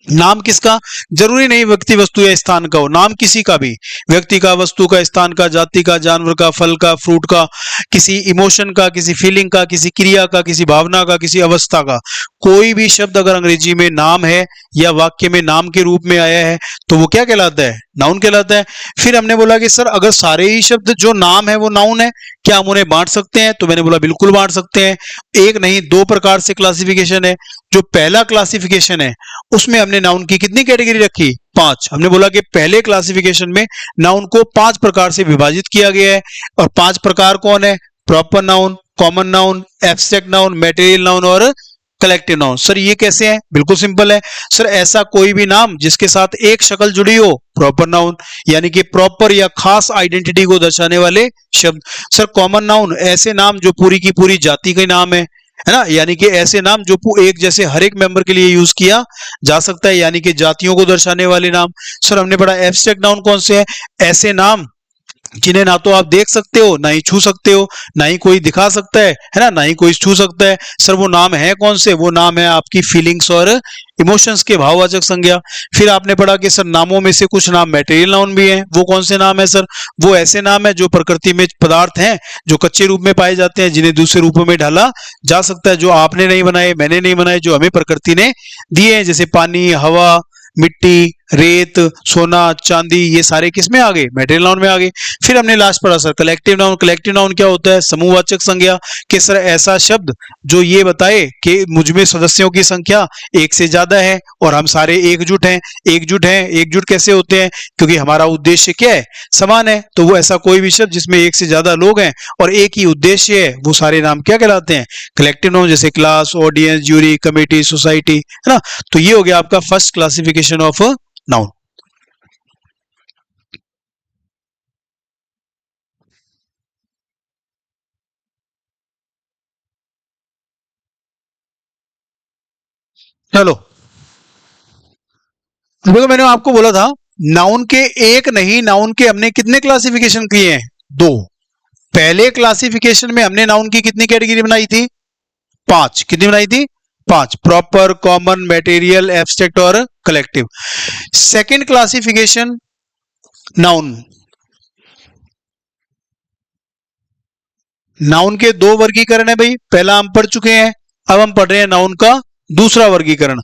नाम किसका? जरूरी नहीं व्यक्ति, वस्तु या स्थान का हो, नाम किसी का भी, व्यक्ति का, वस्तु का, स्थान का, जाति का, जानवर का, फल का, फ्रूट का, किसी इमोशन का, किसी फीलिंग का, किसी क्रिया का, किसी भावना का, किसी अवस्था का, कोई भी शब्द अगर अंग्रेजी में नाम है या वाक्य में नाम के रूप में आया है तो वो क्या कहलाता है? नाउन कहलाता है। फिर हमने बोला कि सर अगर सारे ही शब्द जो नाम है वो नाउन है, क्या हम उन्हें बांट सकते हैं? तो मैंने बोला बिल्कुल बांट सकते हैं। एक नहीं, 2 प्रकार से क्लासिफिकेशन है। जो पहला क्लासिफिकेशन है उसमें हमने नाउन की कितनी कैटेगरी रखी? 5। हमने बोला कि पहले क्लासिफिकेशन में नाउन को 5 प्रकार से विभाजित किया गया है। और 5 प्रकार कौन है? Proper noun, common noun, abstract noun, material noun और कलेक्टिव नाउन। सर ये कैसे है? बिल्कुल सिंपल है सर, ऐसा कोई भी नाम जिसके साथ एक शक्ल जुड़ी हो, प्रॉपर नाउन, यानी कि प्रॉपर या खास आइडेंटिटी को दर्शाने वाले शब्द। सर कॉमन नाउन ऐसे नाम जो पूरी की पूरी जाति के नाम है ना, यानी कि ऐसे नाम जो एक जैसे हर एक मेंबर के लिए यूज किया जा सकता है, यानी कि जातियों को दर्शाने वाले नाम। सर हमने पढ़ा एब्स्ट्रैक्ट नाउन कौन से है? ऐसे नाम जिन्हें ना तो आप देख सकते हो, ना ही छू सकते हो, ना ही कोई दिखा सकता है ना ही कोई छू सकता है। सर वो नाम है कौन से? वो नाम है आपकी फीलिंग्स और इमोशंस के भाववाचक संज्ञा। फिर आपने पढ़ा कि सर नामों में से कुछ नाम मैटेरियल नाउन भी हैं। वो कौन से नाम है सर? वो ऐसे नाम है जो प्रकृति में पदार्थ हैं जो कच्चे रूप में पाए जाते हैं, जिन्हें दूसरे रूपों में ढाला जा सकता है, जो आपने नहीं बनाए, मैंने नहीं बनाए, जो हमें प्रकृति ने दिए हैं, जैसे पानी, हवा, मिट्टी, रेत, सोना, चांदी, ये सारे किस में आ गए? मटेरियल नाउन में आ गए। फिर हमने लास्ट पढ़ा sir collective noun. Collective noun क्या होता है? समूहवाचक संज्ञा। कि सर ऐसा शब्द जो ये बताए कि मुझमें सदस्यों की संख्या 1 से ज्यादा है और हम सारे एकजुट हैं। एकजुट हैं, एकजुट कैसे होते हैं? क्योंकि हमारा उद्देश्य क्या है? समान है। तो वो ऐसा कोई भी शब्द जिसमें 1 से ज्यादा लोग हैं और एक ही उद्देश्य है, वो सारे नाम क्या कहलाते हैं? Collective noun. जैसे class, audience, jury, committee, society, है ना। तो ये हो गया आपका फर्स्ट क्लासिफिकेशन ऑफ नाउन। चलो देखो, मैंने आपको बोला था नाउन के एक नहीं, नाउन के हमने कितने क्लासिफिकेशन किए हैं? 2। पहले क्लासिफिकेशन में हमने नाउन की कितनी कैटेगरी बनाई थी? 5। कितनी बनाई थी? 5। प्रॉपर, कॉमन, मटेरियल, एब्स्ट्रैक्ट और collective. Second classification noun, noun के 2 वर्गीकरण है भाई। पहला हम पढ़ चुके हैं, अब हम पढ़ रहे हैं नाउन का दूसरा वर्गीकरण।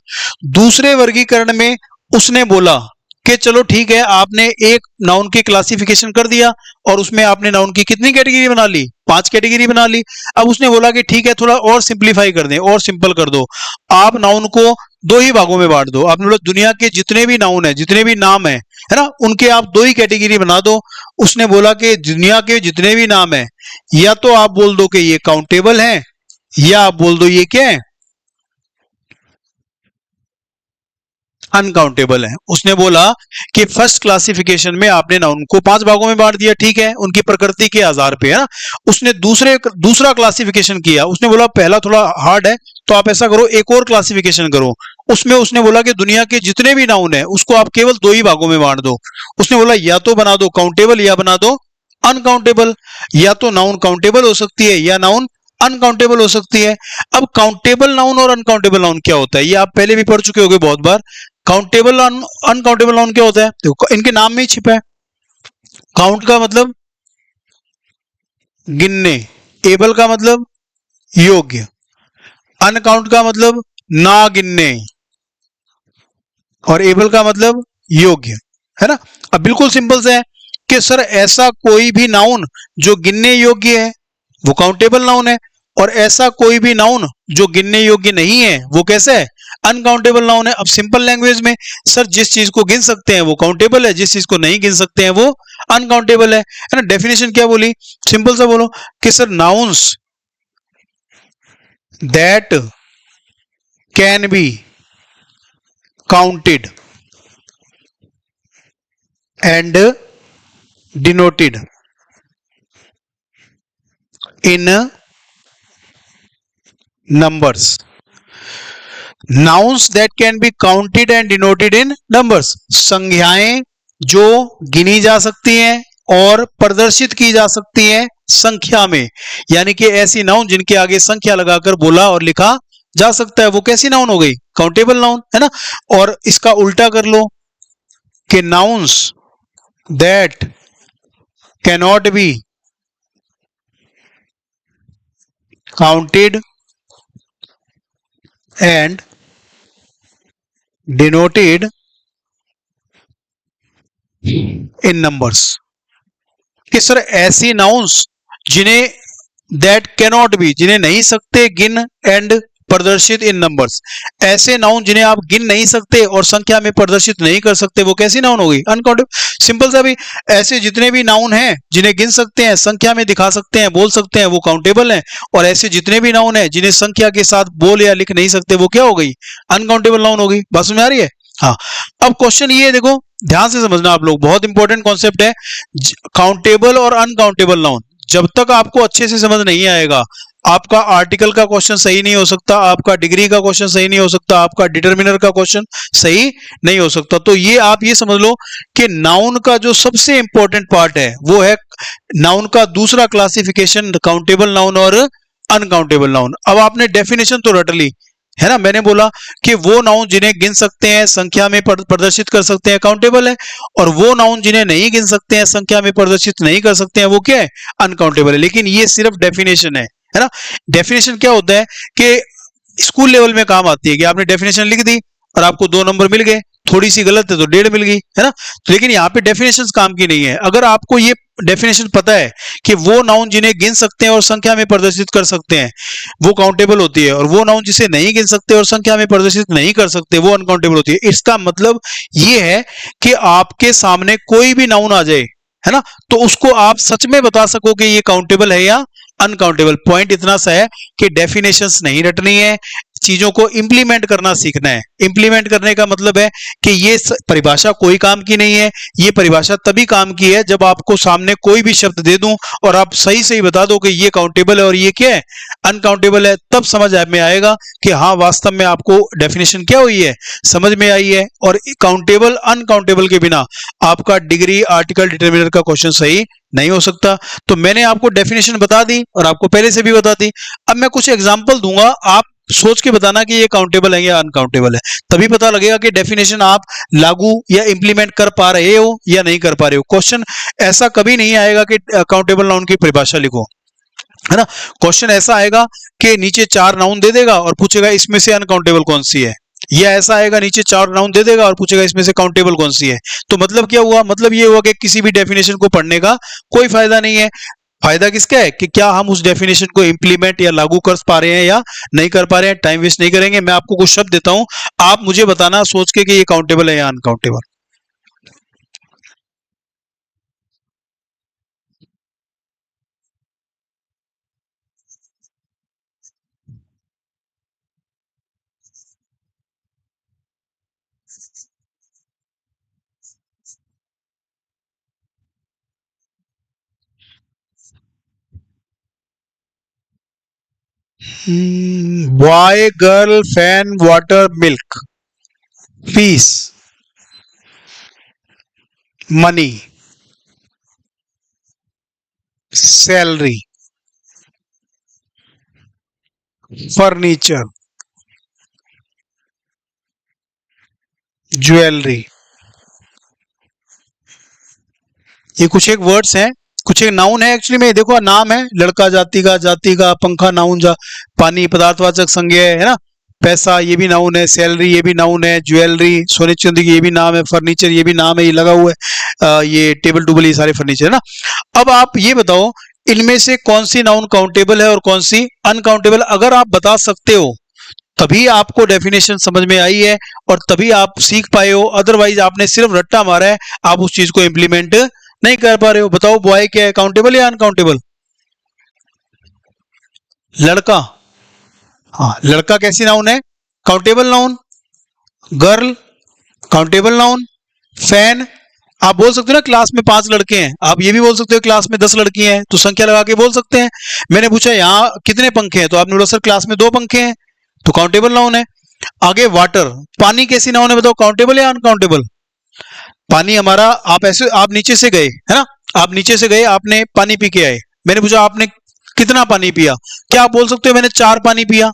दूसरे वर्गीकरण में उसने बोला कि चलो ठीक है, आपने एक नाउन की क्लासिफिकेशन कर दिया और उसमें आपने नाउन की कितनी कैटेगरी बना ली? 5 कैटेगरी बना ली। अब उसने बोला कि ठीक है, थोड़ा और सिंप्लीफाई कर दें और सिंपल कर दो, आप नाउन को 2 ही भागों में बांट दो। आपने बोला दुनिया के जितने भी नाउन है, जितने भी नाम है ना, उनके आप 2 ही कैटेगरी बना दो। उसने बोला कि दुनिया के जितने भी नाम है, या तो आप बोल दो कि ये काउंटेबल है, या आप बोल दो ये क्या है? अनकाउंटेबल है। उसने बोला कि फर्स्ट क्लासिफिकेशन में आपने नाउन को 5 भागों में बांट दिया, ठीक है, उनकी प्रकृति के आधार पे है ना। उसने दूसरा क्लासिफिकेशन किया। उसने बोला पहला थोड़ा हार्ड है, तो आप ऐसा करो, एक और क्लासिफिकेशन करो। उसमें उसने बोला कि दुनिया के जितने भी नाउन है उसको आप केवल 2 ही भागों में बांट दो। उसने बोला या तो बना दो काउंटेबल या बना दो अनकाउंटेबल। या तो नाउन काउंटेबल हो सकती है या नाउन अनकाउंटेबल हो सकती है। अब काउंटेबल नाउन और अनकाउंटेबल नाउन क्या होता है, ये आप पहले भी पढ़ चुके होंगे बहुत बार। काउंटेबल अनकाउंटेबल नाउन क्या होता है? देखो इनके नाम में ही छिपा है। काउंट का मतलब गिनने, एबल का मतलब योग्य, अनकाउंट का मतलब ना गिनने, और एबल का मतलब योग्य, है ना। अब बिल्कुल सिंपल से है कि सर ऐसा कोई भी नाउन जो गिनने योग्य है वो काउंटेबल नाउन है, और ऐसा कोई भी नाउन जो गिनने योग्य नहीं है वो कैसे है, अनकाउंटेबल नाउन है। अब सिंपल लैंग्वेज में सर जिस चीज को गिन सकते हैं वो काउंटेबल है, जिस चीज को नहीं गिन सकते हैं वो अनकाउंटेबल है ना। डेफिनेशन क्या बोली, सिंपल सा बोलो कि sir nouns that can be counted and denoted in numbers, nouns that can be counted and denoted in numbers, संज्ञाएं जो गिनी जा सकती हैं और प्रदर्शित की जा सकती हैं संख्या में, यानी कि ऐसी नाउन जिनके आगे संख्या लगाकर बोला और लिखा जा सकता है, वो कैसी नाउन हो गई, काउंटेबल नाउन, है ना। और इसका उल्टा कर लो कि nouns that cannot be counted and denoted in numbers, कि सर ऐसी नाउन्स जिन्हें दैट कैनॉट बी, जिन्हें नहीं सकते गिन एंड प्रदर्शित इन नंबर्स, ऐसे नाउन जिन्हें आप गिन नहीं सकते और संख्या में प्रदर्शित नहीं कर सकते वो कैसी नाउन हो गई, अनकाउंटेबल। सिंपल सा भी, ऐसे जितने भी नाउन हैं जिन्हें गिन सकते हैं, संख्या में दिखा सकते हैं, बोल सकते हैं, वो काउंटेबल हैं, और ऐसे जितने भी नाउन हैं जिन्हें संख्या के साथ बोल या लिख नहीं सकते वो क्या हो गई, अनकाउंटेबल नाउन हो गई। बात समझ में आ रही है। हाँ, अब क्वेश्चन ये देखो, ध्यान से समझना आप लोग, बहुत इंपॉर्टेंट कॉन्सेप्ट है काउंटेबल और अनकाउंटेबल नाउन। जब तक आपको अच्छे से समझ नहीं आएगा, आपका आर्टिकल का क्वेश्चन सही नहीं हो सकता, आपका डिग्री का क्वेश्चन सही नहीं हो सकता, आपका डिटर्मिनर का क्वेश्चन सही नहीं हो सकता। तो ये आप ये समझ लो कि नाउन का जो सबसे इंपॉर्टेंट पार्ट है वो है नाउन का दूसरा क्लासिफिकेशन, काउंटेबल नाउन और अनकाउंटेबल नाउन। अब आपने डेफिनेशन तो रट ली, है ना। मैंने बोला कि वो नाउन जिन्हें गिन सकते हैं, संख्या में प्रदर्शित कर सकते हैं, काउंटेबल है, और वो नाउन जिन्हें नहीं गिन सकते हैं, संख्या में प्रदर्शित नहीं कर सकते हैं, वो क्या है, अनकाउंटेबल है। लेकिन ये सिर्फ डेफिनेशन है ना। डेफिनेशन क्या होता है कि स्कूल लेवल में काम आती है कि आपने डेफिनेशन लिख दी और आपको 2 नंबर मिल गए, थोड़ी सी गलत है तो 1.5 मिल गई, है ना। तो लेकिन यहाँ पे डेफिनेशंस काम की नहीं है। अगर आपको ये डेफिनेशन पता है कि वो नाउन जिन्हें गिन सकते हैं और संख्या में प्रदर्शित कर सकते हैं वो काउंटेबल होती है, और वो नाउन जिसे नहीं गिन सकते और संख्या में प्रदर्शित नहीं कर सकते वो अनकाउंटेबल होती है। इसका मतलब ये है कि आपके सामने कोई भी नाउन आ जाए, है ना, तो उसको आप सच में बता सको कि ये काउंटेबल है या अनकाउंटेबल। पॉइंट इतना सा है कि डेफिनेशंस नहीं रटनी है, चीजों को इंप्लीमेंट करना सीखना है। इंप्लीमेंट करने का मतलब है कि ये परिभाषा कोई काम की नहीं है, ये परिभाषा तभी काम की है जब आपको सामने कोई भी शब्द दे दूं और आप सही सही बता दो कि ये काउंटेबल है और ये क्या है, अनकाउंटेबल है, तब समझ में आएगा कि हाँ वास्तव में आपको डेफिनेशन क्या हुई है, समझ में आई है। और काउंटेबल अनकाउंटेबल के बिना आपका डिग्री आर्टिकल डिटर्मिनर का क्वेश्चन सही नहीं हो सकता। तो मैंने आपको डेफिनेशन बता दी और आपको पहले से भी बता दी। अब मैं कुछ एग्जांपल दूंगा, आप सोच के बताना कि ये काउंटेबल है या अनकाउंटेबल है, तभी पता लगेगा कि डेफिनेशन आप लागू या इंप्लीमेंट कर पा रहे हो या नहीं कर पा रहे हो। क्वेश्चन ऐसा कभी नहीं आएगा कि काउंटेबल नाउन की परिभाषा लिखो, है ना। क्वेश्चन ऐसा आएगा कि नीचे 4 नाउन दे देगा और पूछेगा इसमें से अनकाउंटेबल कौन सी है, या ऐसा आएगा नीचे 4 नाउन दे देगा और पूछेगा इसमें से काउंटेबल कौन सी है। तो मतलब क्या हुआ, मतलब ये हुआ कि किसी भी डेफिनेशन को पढ़ने का कोई फायदा नहीं है। फायदा किसका है कि क्या हम उस डेफिनेशन को इंप्लीमेंट या लागू कर पा रहे हैं या नहीं कर पा रहे हैं। टाइम वेस्ट नहीं करेंगे, मैं आपको कुछ शब्द देता हूं, आप मुझे बताना सोच के कि ये काउंटेबल है या uncountable. Boy girl fan water milk piece money salary furniture jewellery. ये कुछ एक वर्ड्स हैं, कुछ एक नाउन है एक्चुअली में। देखो नाम है लड़का, जाति का, पंखा नाउन, जा पानी पदार्थवाचक संज्ञा है ना, पैसा ये भी नाउन है, सैलरी ये भी नाउन है, ज्वेलरी सोने चांदी की ये भी नाम है, फर्नीचर ये भी नाम है, ये लगा हुआ है ये टेबल टूबल ये सारे फर्नीचर है ना। अब आप ये बताओ इनमें से कौन सी नाउन काउंटेबल है और कौन सी अनकाउंटेबल। अगर आप बता सकते हो तभी आपको डेफिनेशन समझ में आई है और तभी आप सीख पाए हो, अदरवाइज आपने सिर्फ रट्टा मारा है, आप उस चीज को इंप्लीमेंट नहीं कर पा रहे हो। बताओ बॉय क्या है, काउंटेबल या अनकाउंटेबल? लड़का, हाँ लड़का कैसी नाउन है? Countable noun. Girl countable noun. Fan आप बोल सकते हो ना क्लास में 5 लड़के हैं, आप ये भी बोल सकते हो क्लास में 10 लड़की हैं, तो संख्या लगा के बोल सकते हैं। मैंने पूछा यहाँ कितने पंखे हैं, तो आपने बोला सर क्लास में 2 पंखे हैं, तो काउंटेबल नाउन है। आगे वाटर, पानी कैसी नाउन है बताओ, काउंटेबल या अनकाउंटेबल? पानी हमारा, आप ऐसे आप नीचे से गए है ना, आप नीचे से गए आपने पानी पी के आए, मैंने पूछा आपने कितना पानी पिया, क्या आप बोल सकते हो मैंने 4 पानी पिया?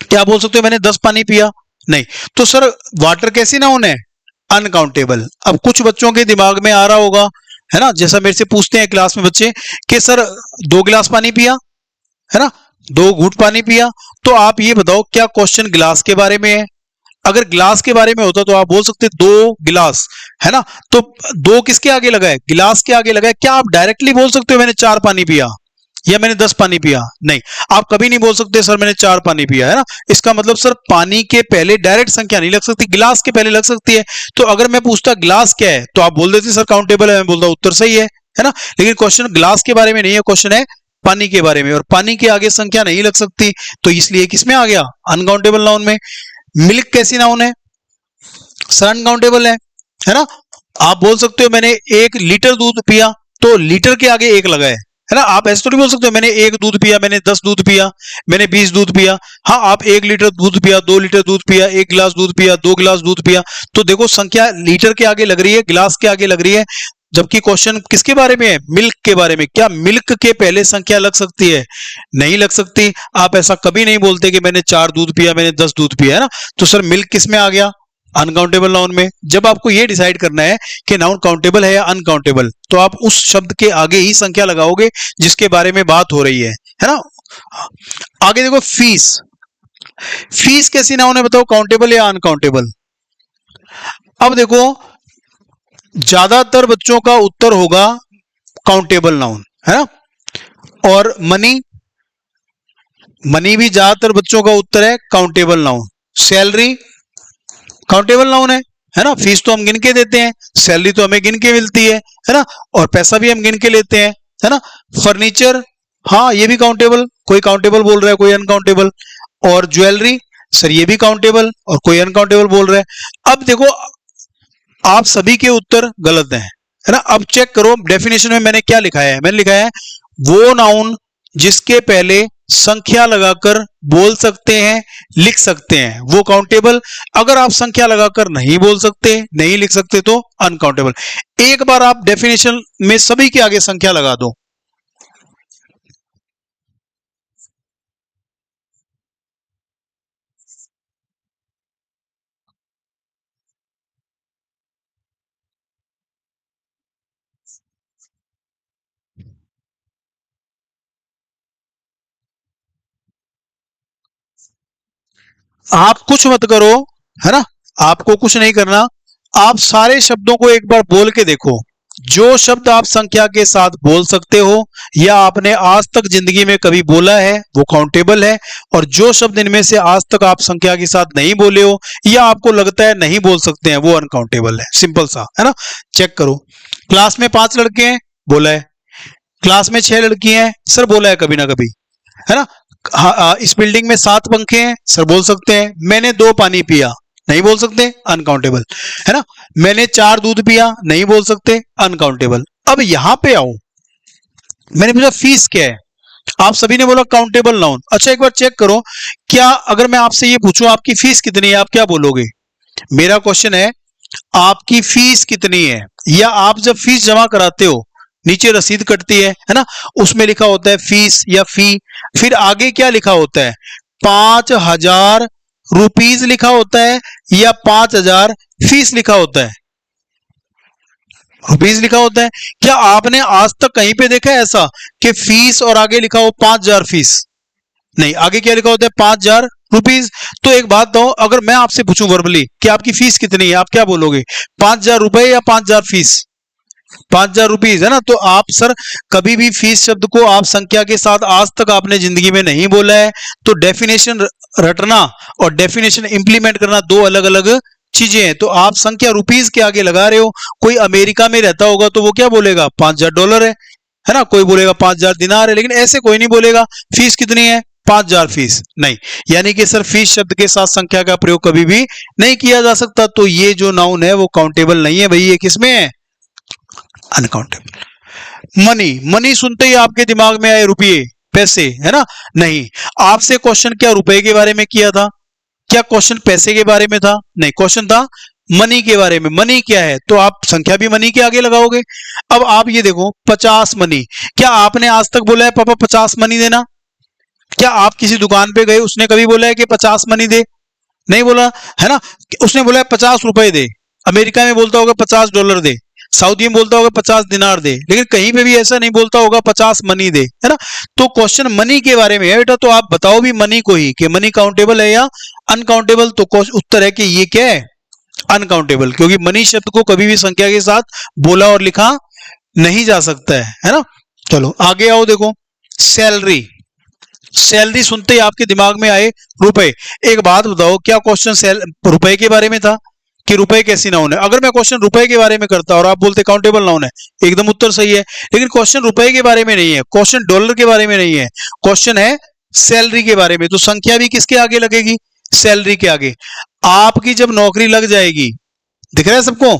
क्या आप बोल सकते हो मैंने 10 पानी पिया? नहीं। तो सर वाटर कैसी नाउन है? अनकाउंटेबल। अब कुछ बच्चों के दिमाग में आ रहा होगा है ना, जैसा मेरे से पूछते हैं क्लास में बच्चे कि सर 2 गिलास पानी पिया है ना, 2 घूंट पानी पिया, तो आप ये बताओ क्या क्वेश्चन गिलास के बारे में है? अगर गिलास के बारे में होता तो आप बोल सकते 2 गिलास है ना, तो 2 किसके आगे लगा है? गिलास के आगे लगा है। क्या आप डायरेक्टली बोल सकते हो मैंने 4 पानी पिया या मैंने 10 पानी पिया? नहीं, आप कभी नहीं बोल सकते सर मैंने 4 पानी पिया है ना। इसका मतलब सर पानी के पहले डायरेक्ट संख्या नहीं लग सकती, गिलास के पहले लग सकती है। तो अगर मैं पूछता गिलास क्या है तो आप बोल देते सर काउंटेबल है, मैं बोलता उत्तर सही है ना। लेकिन क्वेश्चन गिलास के बारे में नहीं है, क्वेश्चन है पानी के बारे में, और पानी के आगे संख्या नहीं लग सकती, तो इसलिए किसमें आ गया? अनकाउंटेबल नाउन में। मिल्क कैसी नाउन है? सर अनकाउंटेबल है ना। आप बोल सकते हो मैंने 1 लीटर दूध पिया, तो लीटर के आगे 1 लगा है ना। आप ऐसे तो नहीं बोल सकते मैंने 1 दूध पिया, मैंने 10 दूध पिया, मैंने 20 दूध पिया। हाँ आप 1 लीटर दूध पिया, 2 लीटर दूध पिया, 1 गिलास दूध पिया, 2 गिलास दूध पिया, तो देखो संख्या लीटर के आगे लग रही है, गिलास के आगे लग रही है, जबकि क्वेश्चन किसके बारे में है? मिल्क के बारे में। क्या मिल्क के पहले संख्या लग सकती है? नहीं लग सकती। आप ऐसा कभी नहीं बोलते कि मैंने 4 दूध पिया, मैंने 10 दूध पिया है ना। तो सर मिल्क किस में आ गया? अनकाउंटेबल नाउन में। जब आपको यह डिसाइड करना है कि नाउन काउंटेबल है या अनकाउंटेबल, तो आप उस शब्द के आगे ही संख्या लगाओगे जिसके बारे में बात हो रही है ना। आगे देखो फीस, फीस कैसी नाउन है बताओ, काउंटेबल या अनकाउंटेबल? अब देखो ज्यादातर बच्चों का उत्तर होगा काउंटेबल नाउन है ना। और मनी, मनी भी ज्यादातर बच्चों का उत्तर है countable noun. Salary countable noun है ना, फीस तो हम गिन के देते हैं, सैलरी तो हमें गिन के मिलती है ना, और पैसा भी हम गिन के लेते हैं है ना। फर्नीचर, हाँ ये भी काउंटेबल, कोई काउंटेबल बोल रहा है कोई अनकाउंटेबल। और ज्वेलरी सर ये भी काउंटेबल और कोई अनकाउंटेबल बोल रहा है। अब देखो आप सभी के उत्तर गलत है ना। अब चेक करो डेफिनेशन में मैंने क्या लिखा है, मैंने लिखा है वो नाउन जिसके पहले संख्या लगाकर बोल सकते हैं, लिख सकते हैं, वो काउंटेबल। अगर आप संख्या लगाकर नहीं बोल सकते, नहीं लिख सकते, तो अनकाउंटेबल। एक बार आप डेफिनेशन में सभी के आगे संख्या लगा दो। आप कुछ मत करो है ना, आपको कुछ नहीं करना, आप सारे शब्दों को एक बार बोल के देखो। जो शब्द आप संख्या के साथ बोल सकते हो या आपने आज तक जिंदगी में कभी बोला है वो काउंटेबल है, और जो शब्द इनमें से आज तक आप संख्या के साथ नहीं बोले हो या आपको लगता है नहीं बोल सकते हैं, वो अनकाउंटेबल है। सिंपल सा है ना। चेक करो, क्लास में 5 लड़के हैं, बोला है। क्लास में 6 लड़की हैं, सर बोला है कभी ना कभी है ना। इस बिल्डिंग में 7 पंखे हैं, सर बोल सकते हैं। मैंने 2 पानी पिया, नहीं बोल सकते, अनकाउंटेबल है ना। मैंने 4 दूध पिया, नहीं बोल सकते, अनकाउंटेबल। अब यहां पे आओ, मैंने पूछा फीस क्या है, आप सभी ने बोला काउंटेबल नाउन। अच्छा एक बार चेक करो, क्या अगर मैं आपसे ये पूछूं आपकी फीस कितनी है, आप क्या बोलोगे? मेरा क्वेश्चन है आपकी फीस कितनी है, या आप जब फीस जमा कराते हो नीचे रसीद कटती है ना, उसमें लिखा होता है फीस या फी, फिर आगे क्या लिखा होता है? 5,000 रुपीज लिखा होता है या 5,000 फीस लिखा होता है? रुपीज लिखा होता है। क्या आपने आज तक कहीं पे देखा है ऐसा कि फीस और आगे लिखा हो 5,000 फीस? नहीं, आगे क्या लिखा होता है? 5,000 रुपीज। तो एक बात बताओ, अगर मैं आपसे पूछूं वर्बली कि आपकी फीस कितनी है, आप क्या बोलोगे? 5,000 रुपए या 5,000 फीस? 5,000 रुपीज है ना। तो आप सर कभी भी फीस शब्द को आप संख्या के साथ आज तक आपने जिंदगी में नहीं बोला है। तो डेफिनेशन रटना और डेफिनेशन इंप्लीमेंट करना दो अलग अलग चीजें हैं। तो आप संख्या रुपीज के आगे लगा रहे हो। कोई अमेरिका में रहता होगा तो वो क्या बोलेगा? $5,000 है ना। कोई बोलेगा 5,000 दिनार है, लेकिन ऐसे कोई नहीं बोलेगा फीस कितनी है, 5,000 फीस नहीं। यानी कि सर फीस शब्द के साथ संख्या का प्रयोग कभी भी नहीं किया जा सकता। तो ये जो नाउन है वो काउंटेबल नहीं है भाई। ये किसमें है? अनकाउंटेबल। मनी, मनी सुनते ही आपके दिमाग में आए रुपये, पैसे, है ना? नहीं। आपसे क्वेश्चन क्या रुपए के बारे में किया था? क्या क्वेश्चन पैसे के बारे में था? नहीं, क्वेश्चन था मनी के बारे में। मनी क्या है? तो आप संख्या भी मनी के आगे लगाओगे। अब आप ये देखो 50 मनी, क्या आपने आज तक बोला है पापा 50 मनी देना? क्या आप किसी दुकान पे गए, उसने कभी बोला है कि 50 मनी दे? नहीं बोला, है ना। उसने बोला है 50 रुपए दे। अमेरिका में बोलता होगा $50 दे, सऊदी में बोलता होगा 50 दिनार दे, लेकिन कहीं पे भी ऐसा नहीं बोलता होगा 50 मनी दे, है ना। तो क्वेश्चन मनी के बारे में है बेटा। तो आप बताओ भी मनी को ही कि मनी काउंटेबल है या अनकाउंटेबल। तो उत्तर है कि ये क्या है? अनकाउंटेबल, क्योंकि मनी शब्द को कभी भी संख्या के साथ बोला और लिखा नहीं जा सकता है ना। चलो आगे आओ, देखो सैलरी। सैलरी सुनते ही आपके दिमाग में आए रुपए। एक बात बताओ, क्या क्वेश्चन रुपए के बारे में था कि रुपए कैसी नाउन है? अगर मैं क्वेश्चन रुपए के बारे में करता और आप बोलते काउंटेबल नाउन है, एकदम उत्तर सही है। लेकिन क्वेश्चन रुपए के बारे में नहीं है, क्वेश्चन डॉलर के बारे में नहीं है, क्वेश्चन है सैलरी के बारे में। तो संख्या भी किसके आगे लगेगी? सैलरी के आगे। आपकी जब नौकरी लग जाएगी, दिख रहा है सबको?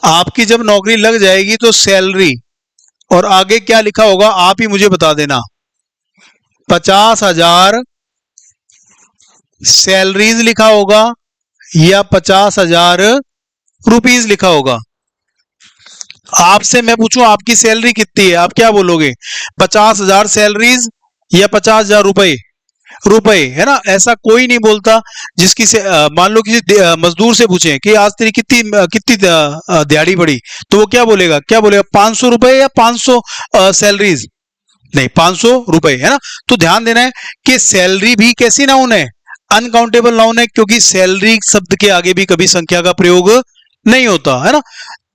आपकी जब नौकरी लग जाएगी तो सैलरी और आगे क्या लिखा होगा आप ही मुझे बता देना। 50,000 सैलरीज लिखा होगा या 50,000 रुपीज लिखा होगा? आपसे मैं पूछूं आपकी सैलरी कितनी है, आप क्या बोलोगे? 50,000 सैलरीज या 50,000 रुपए? रुपए, है ना। ऐसा कोई नहीं बोलता जिसकी से मान लो किसी मजदूर से पूछें कि आज तेरी कितनी कितनी दिहाड़ी पड़ी, तो वो क्या बोलेगा? 500 रुपए या 500 सैलरीज? नहीं, 500 रुपए, है ना। तो ध्यान देना है कि सैलरी भी कैसी नाउन है? अनकाउंटेबल नाउन है, क्योंकि सैलरी शब्द के आगे भी कभी संख्या का प्रयोग नहीं होता, है ना।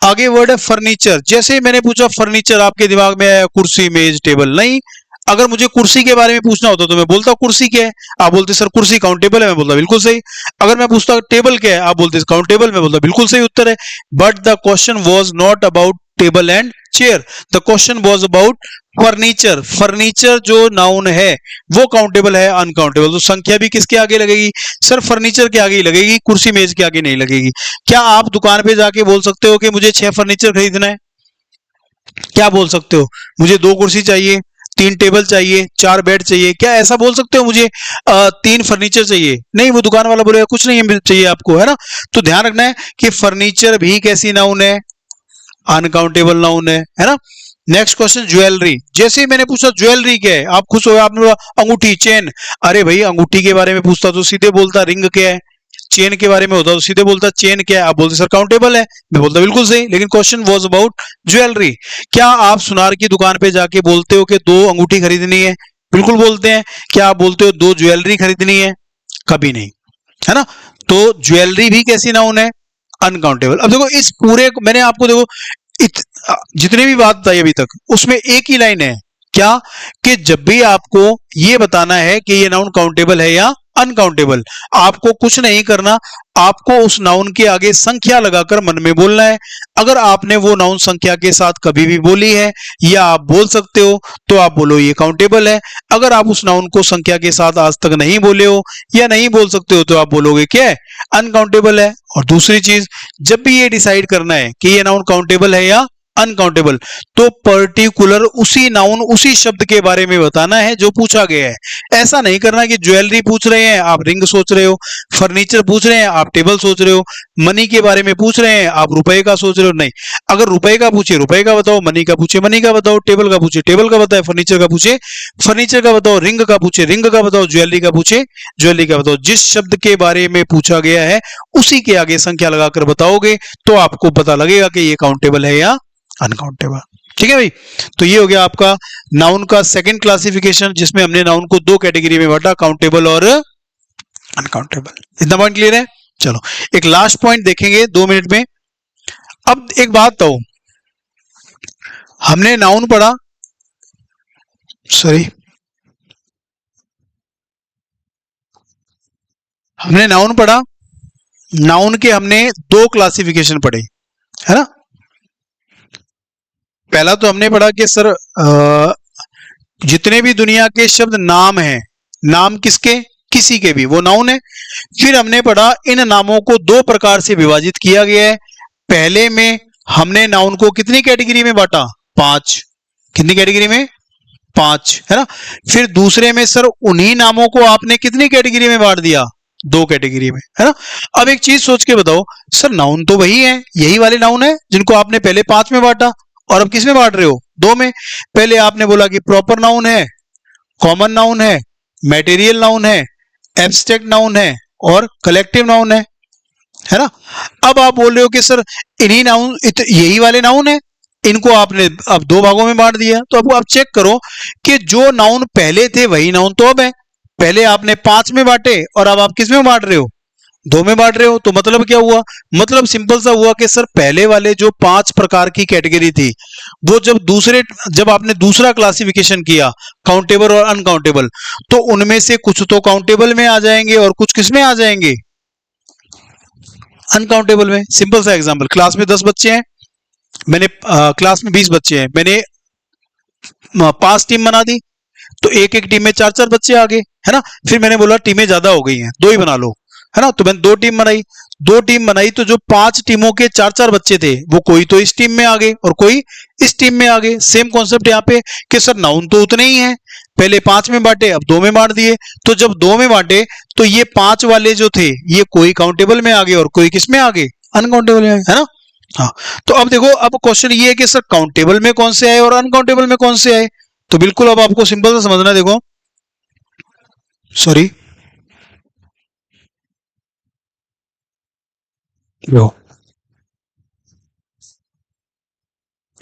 आगे वर्ड है फर्नीचर। जैसे ही मैंने पूछा फर्नीचर, आपके दिमाग में आया कुर्सी, मेज, टेबल? नहीं। अगर मुझे कुर्सी के बारे में पूछना होता तो मैं बोलता कुर्सी क्या है, आप बोलते सर कुर्सी काउंटेबल है, मैं बोलता बिल्कुल सही। अगर मैं पूछता टेबल क्या है, आप बोलते काउंटेबल, मैं बोलता बिल्कुल सही उत्तर है। But the question was not about table and chair, the question was about furniture. Furniture जो नाउन है वो काउंटेबल है, अनकाउंटेबल। तो संख्या भी किसके आगे लगेगी? सर फर्नीचर के आगे ही लगेगी, कुर्सी मेज के आगे नहीं लगेगी। क्या आप दुकान पे जाके बोल सकते हो कि मुझे 6 फर्नीचर खरीदना है? क्या बोल सकते हो? मुझे 2 कुर्सी चाहिए, 3 टेबल चाहिए, 4 बेड चाहिए, क्या ऐसा बोल सकते हो? मुझे 3 फर्नीचर चाहिए? नहीं, वो दुकान वाला बोलेगा कुछ नहीं चाहिए आपको, है ना। तो ध्यान रखना है कि फर्नीचर भी कैसी नाउन है? अनकाउंटेबल नाउन है ना। Next question jewellery. जैसे ही मैंने पूछा ज्वेलरी क्या है, आप खुश हो गए, आपने बोला अंगूठी, चेन। अरे भाई अंगूठी के बारे में पूछता तो सीधे बोलता रिंग क्या है, चेन के बारे में होता तो सीधे बोलता चेन क्या है, आप बोलते सर काउंटेबल है, मैं बोलता बिल्कुल सही। लेकिन क्वेश्चन वाज अबाउट ज्वेलरी। क्या आप सुनार की दुकान पे जाके बोलते हो कि 2 अंगूठी खरीदनी है? बिल्कुल बोलते हैं। क्या आप बोलते हो 2 ज्वेलरी खरीदनी है? कभी नहीं, है ना। तो ज्वेलरी भी कैसी नाउन है? अनकाउंटेबल। अब देखो इस पूरे मैंने आपको देखो जितने भी बात बताई अभी तक उसमें एक ही लाइन है, क्या कि जब भी आपको ये बताना है कि ये नाउन काउंटेबल है या अनकाउंटेबल, आपको कुछ नहीं करना, आपको उस नाउन के आगे संख्या लगाकर मन में बोलना है। अगर आपने वो नाउन संख्या के साथ कभी भी बोली है या आप बोल सकते हो तो आप बोलो ये काउंटेबल है। अगर आप उस नाउन को संख्या के साथ आज तक नहीं बोले हो या नहीं बोल सकते हो तो आप बोलोगे क्या है? अनकाउंटेबल है। और दूसरी चीज, जब भी ये डिसाइड करना है कि ये नाउन काउंटेबल है या अनकाउंटेबल, तो पर्टिकुलर उसी नाउन उसी शब्द के बारे में बताना है जो पूछा गया है। ऐसा नहीं करना कि ज्वेलरी पूछ रहे हैं आप रिंग सोच रहे हो, फर्नीचर पूछ रहे हैं आप टेबल सोच रहे हो, मनी के बारे में पूछ रहे हैं आप रुपए का सोच रहे हो। नहीं, अगर रुपए का पूछे रुपए का बताओ, मनी का पूछे मनी का बताओ, टेबल का पूछे टेबल का बताओ, फर्नीचर का पूछे फर्नीचर का बताओ, रिंग का पूछे रिंग का बताओ, ज्वेलरी का पूछे ज्वेलरी का बताओ। जिस शब्द के बारे में पूछा गया है उसी के आगे संख्या लगाकर बताओगे तो आपको पता लगेगा कि ये काउंटेबल है या अनकाउंटेबल। ठीक है भाई। तो ये हो गया आपका नाउन का सेकंड क्लासिफिकेशन, जिसमें हमने नाउन को 2 कैटेगरी में बांटा, काउंटेबल और अनकाउंटेबल। इतना पॉइंट क्लियर है? चलो एक लास्ट पॉइंट देखेंगे 2 मिनट में। अब एक बात तो, हमने नाउन पढ़ा, सॉरी हमने नाउन पढ़ा, नाउन के हमने 2 क्लासिफिकेशन पढ़े, है ना। पहला तो हमने पढ़ा कि सर जितने भी दुनिया के शब्द नाम हैं, नाम किसके, किसी के भी, वो नाउन है। फिर हमने पढ़ा इन नामों को 2 प्रकार से विभाजित किया गया है। पहले में हमने नाउन को कितनी कैटेगरी में बांटा, 5। कितनी कैटेगरी में, 5, है ना। फिर दूसरे में सर उन्हीं नामों को आपने कितनी कैटेगरी में बांट दिया, 2 कैटेगरी में, है ना। अब एक चीज सोच के बताओ, सर नाउन तो वही है, यही वाले नाउन है जिनको आपने पहले 5 में बांटा, और अब किस में बांट रहे हो, 2 में। पहले आपने बोला कि प्रॉपर नाउन है, कॉमन नाउन है, मैटेरियल नाउन है, एब्स्ट्रैक्ट नाउन है और कलेक्टिव नाउन है ना। अब आप बोल रहे हो कि सर इन्हीं नाउन, यही वाले नाउन है, इनको आपने अब 2 भागों में बांट दिया। तो अब आप चेक करो कि जो नाउन पहले थे वही नाउन तो अब है। पहले आपने 5 में बांटे और अब आप किस में बांट रहे हो, 2 में बांट रहे हो। तो मतलब क्या हुआ, मतलब सिंपल सा हुआ कि सर पहले वाले जो 5 प्रकार की कैटेगरी थी, वो जब आपने दूसरा क्लासिफिकेशन किया काउंटेबल और अनकाउंटेबल, तो उनमें से कुछ तो काउंटेबल में आ जाएंगे और कुछ किस में आ जाएंगे, अनकाउंटेबल में। सिंपल सा एग्जांपल, क्लास में 10 बच्चे हैं, मैंने क्लास में 20 बच्चे हैं, मैंने 5 टीम बना दी, तो एक एक टीम में 4-4 बच्चे आ गए, है ना। फिर मैंने बोला टीमें ज्यादा हो गई हैं, 2 ही बना लो, है ना। तो मैंने 2 टीम बनाई, 2 टीम बनाई, तो जो 5 टीमों के 4-4 बच्चे थे, वो कोई तो इस टीम में आ गए और कोई इस टीम में आ गए। सेम कॉन्सेप्ट यहाँ पे कि सर नाउन तो उतने ही हैं, पहले 5 में बांटे, अब 2 में बांट दिए। तो जब 2 में बांटे तो ये 5 वाले जो थे, ये कोई काउंटेबल में आ गए और कोई किस में आ गए, अनकाउंटेबल में, है ना। हाँ, तो अब देखो, अब क्वेश्चन ये है कि सर काउंटेबल में कौन से आए और अनकाउंटेबल में कौन से आए। तो बिल्कुल अब आपको सिंपल सा समझना है, देखो, सॉरी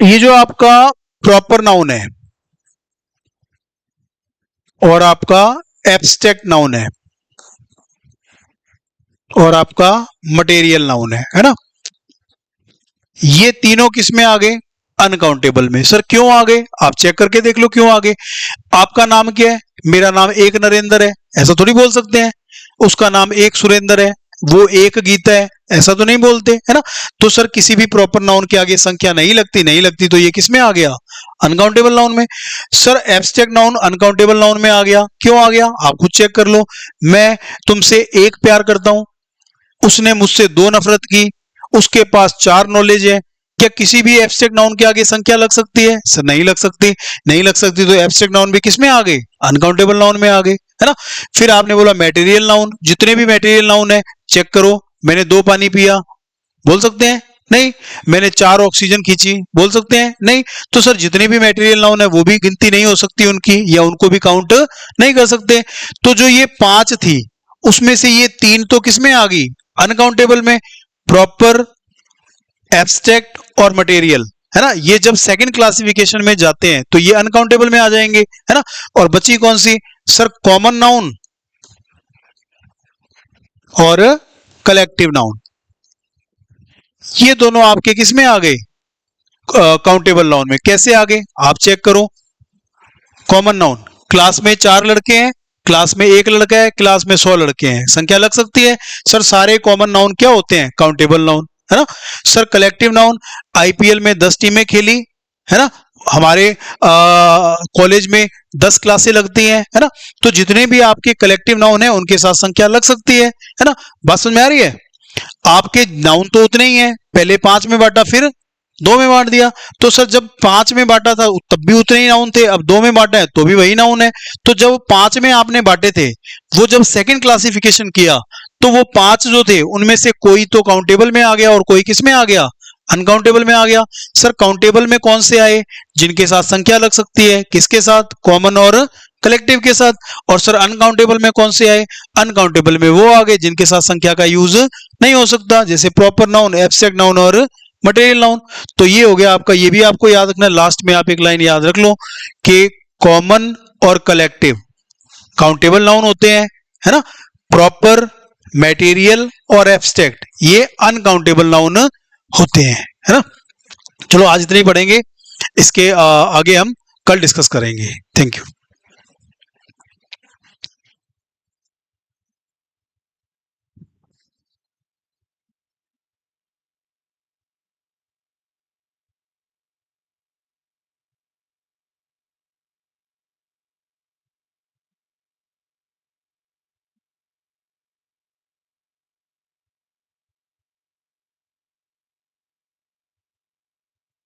ये जो आपका प्रॉपर नाउन है और आपका एब्स्ट्रैक्ट नाउन है और आपका मटेरियल नाउन है ना, ये तीनों किस में आ गए, अनकाउंटेबल में। सर क्यों आ गए, आप चेक करके देख लो क्यों आ गए। आपका नाम क्या है, मेरा नाम एक नरेंद्र है, ऐसा थोड़ी बोल सकते हैं। उसका नाम एक सुरेंद्र है, वो एक गीता है, ऐसा तो नहीं बोलते, है ना। तो सर किसी भी प्रॉपर नाउन के आगे संख्या नहीं लगती, तो ये किस में आ गया, अनकाउंटेबल नाउन में। Sir abstract noun uncountable noun में आ गया, क्यों आ गया, आप खुद चेक कर लो। मैं तुमसे 1 प्यार करता हूं, उसने मुझसे 2 नफरत की, उसके पास 4 नॉलेज है, क्या किसी भी एब्स्ट्रैक्ट नाउन के आगे संख्या लग सकती है, सर नहीं लग सकती। नहीं लग सकती तो एब्स्ट्रैक्ट नाउन भी किस में आ गए, अनकाउंटेबल नाउन में आ गए, है ना। फिर आपने बोला मटेरियल नाउन, जितने भी मटेरियल नाउन है चेक करो, मैंने 2 पानी पिया, बोल सकते हैं, नहीं। मैंने 4 ऑक्सीजन खींची, बोल सकते हैं, नहीं। तो सर जितने भी मटेरियल नाउन है वो भी गिनती नहीं हो सकती उनकी, या उनको भी काउंट नहीं कर सकते। तो जो ये 5 थी, उसमें से ये 3 तो किसमें आ गई, अनकाउंटेबल में, प्रॉपर, एब्स्ट्रैक्ट और मटेरियल, है ना। ये जब सेकंड क्लासिफिकेशन में जाते हैं तो ये अनकाउंटेबल में आ जाएंगे, है ना। और बची कौन सी, सर कॉमन नाउन और कलेक्टिव नाउन, ये दोनों आपके किस में आ गए, काउंटेबल नाउन में। कैसे आ गए, आप चेक करो। कॉमन नाउन, क्लास में 4 लड़के हैं, क्लास में 1 लड़का है, क्लास में 100 लड़के हैं, संख्या लग सकती है। सर सारे कॉमन नाउन क्या होते हैं, काउंटेबल नाउन, है ना। सर कलेक्टिव नाउन, आईपीएल में 10 टीमें खेली, है ना, हमारे कॉलेज में 10 क्लासें लगती हैं, है ना। तो जितने भी आपके कलेक्टिव नाउन है उनके साथ संख्या लग सकती है ना। बात समझ में आ रही है। आपके नाउन तो उतने ही हैं, पहले 5 में बांटा, फिर 2 में बांट दिया। तो सर जब 5 में बांटा था तब भी उतने ही नाउन थे, अब 2 में बांटा है तो भी वही नाउन है। तो जब 5 में आपने बांटे थे, वो जब सेकंड क्लासिफिकेशन किया, तो वो 5 जो थे उनमें से कोई तो काउंटेबल में आ गया और कोई किस में आ गया, अनकाउंटेबल में आ गया। सर काउंटेबल में कौन से आए, जिनके साथ संख्या लग सकती है, किसके साथ, कॉमन और कलेक्टिव के साथ। और सर अनकाउंटेबल में कौन से आए, अनकाउंटेबल में वो आ गए जिनके साथ संख्या का यूज नहीं हो सकता, जैसे प्रॉपर नाउन, एब्स्ट्रैक्ट नाउन और मटेरियल नाउन। तो ये हो गया आपका, ये भी आपको याद रखना। लास्ट में आप एक लाइन याद रख लो कि कॉमन और कलेक्टिव काउंटेबल नाउन होते हैं, है ना। प्रॉपर, मटेरियल और एब्स्ट्रैक्ट, ये अनकाउंटेबल नाउन होते हैं, है ना। चलो आज इतने ही पढ़ेंगे, इसके आगे हम कल डिस्कस करेंगे। Thank you.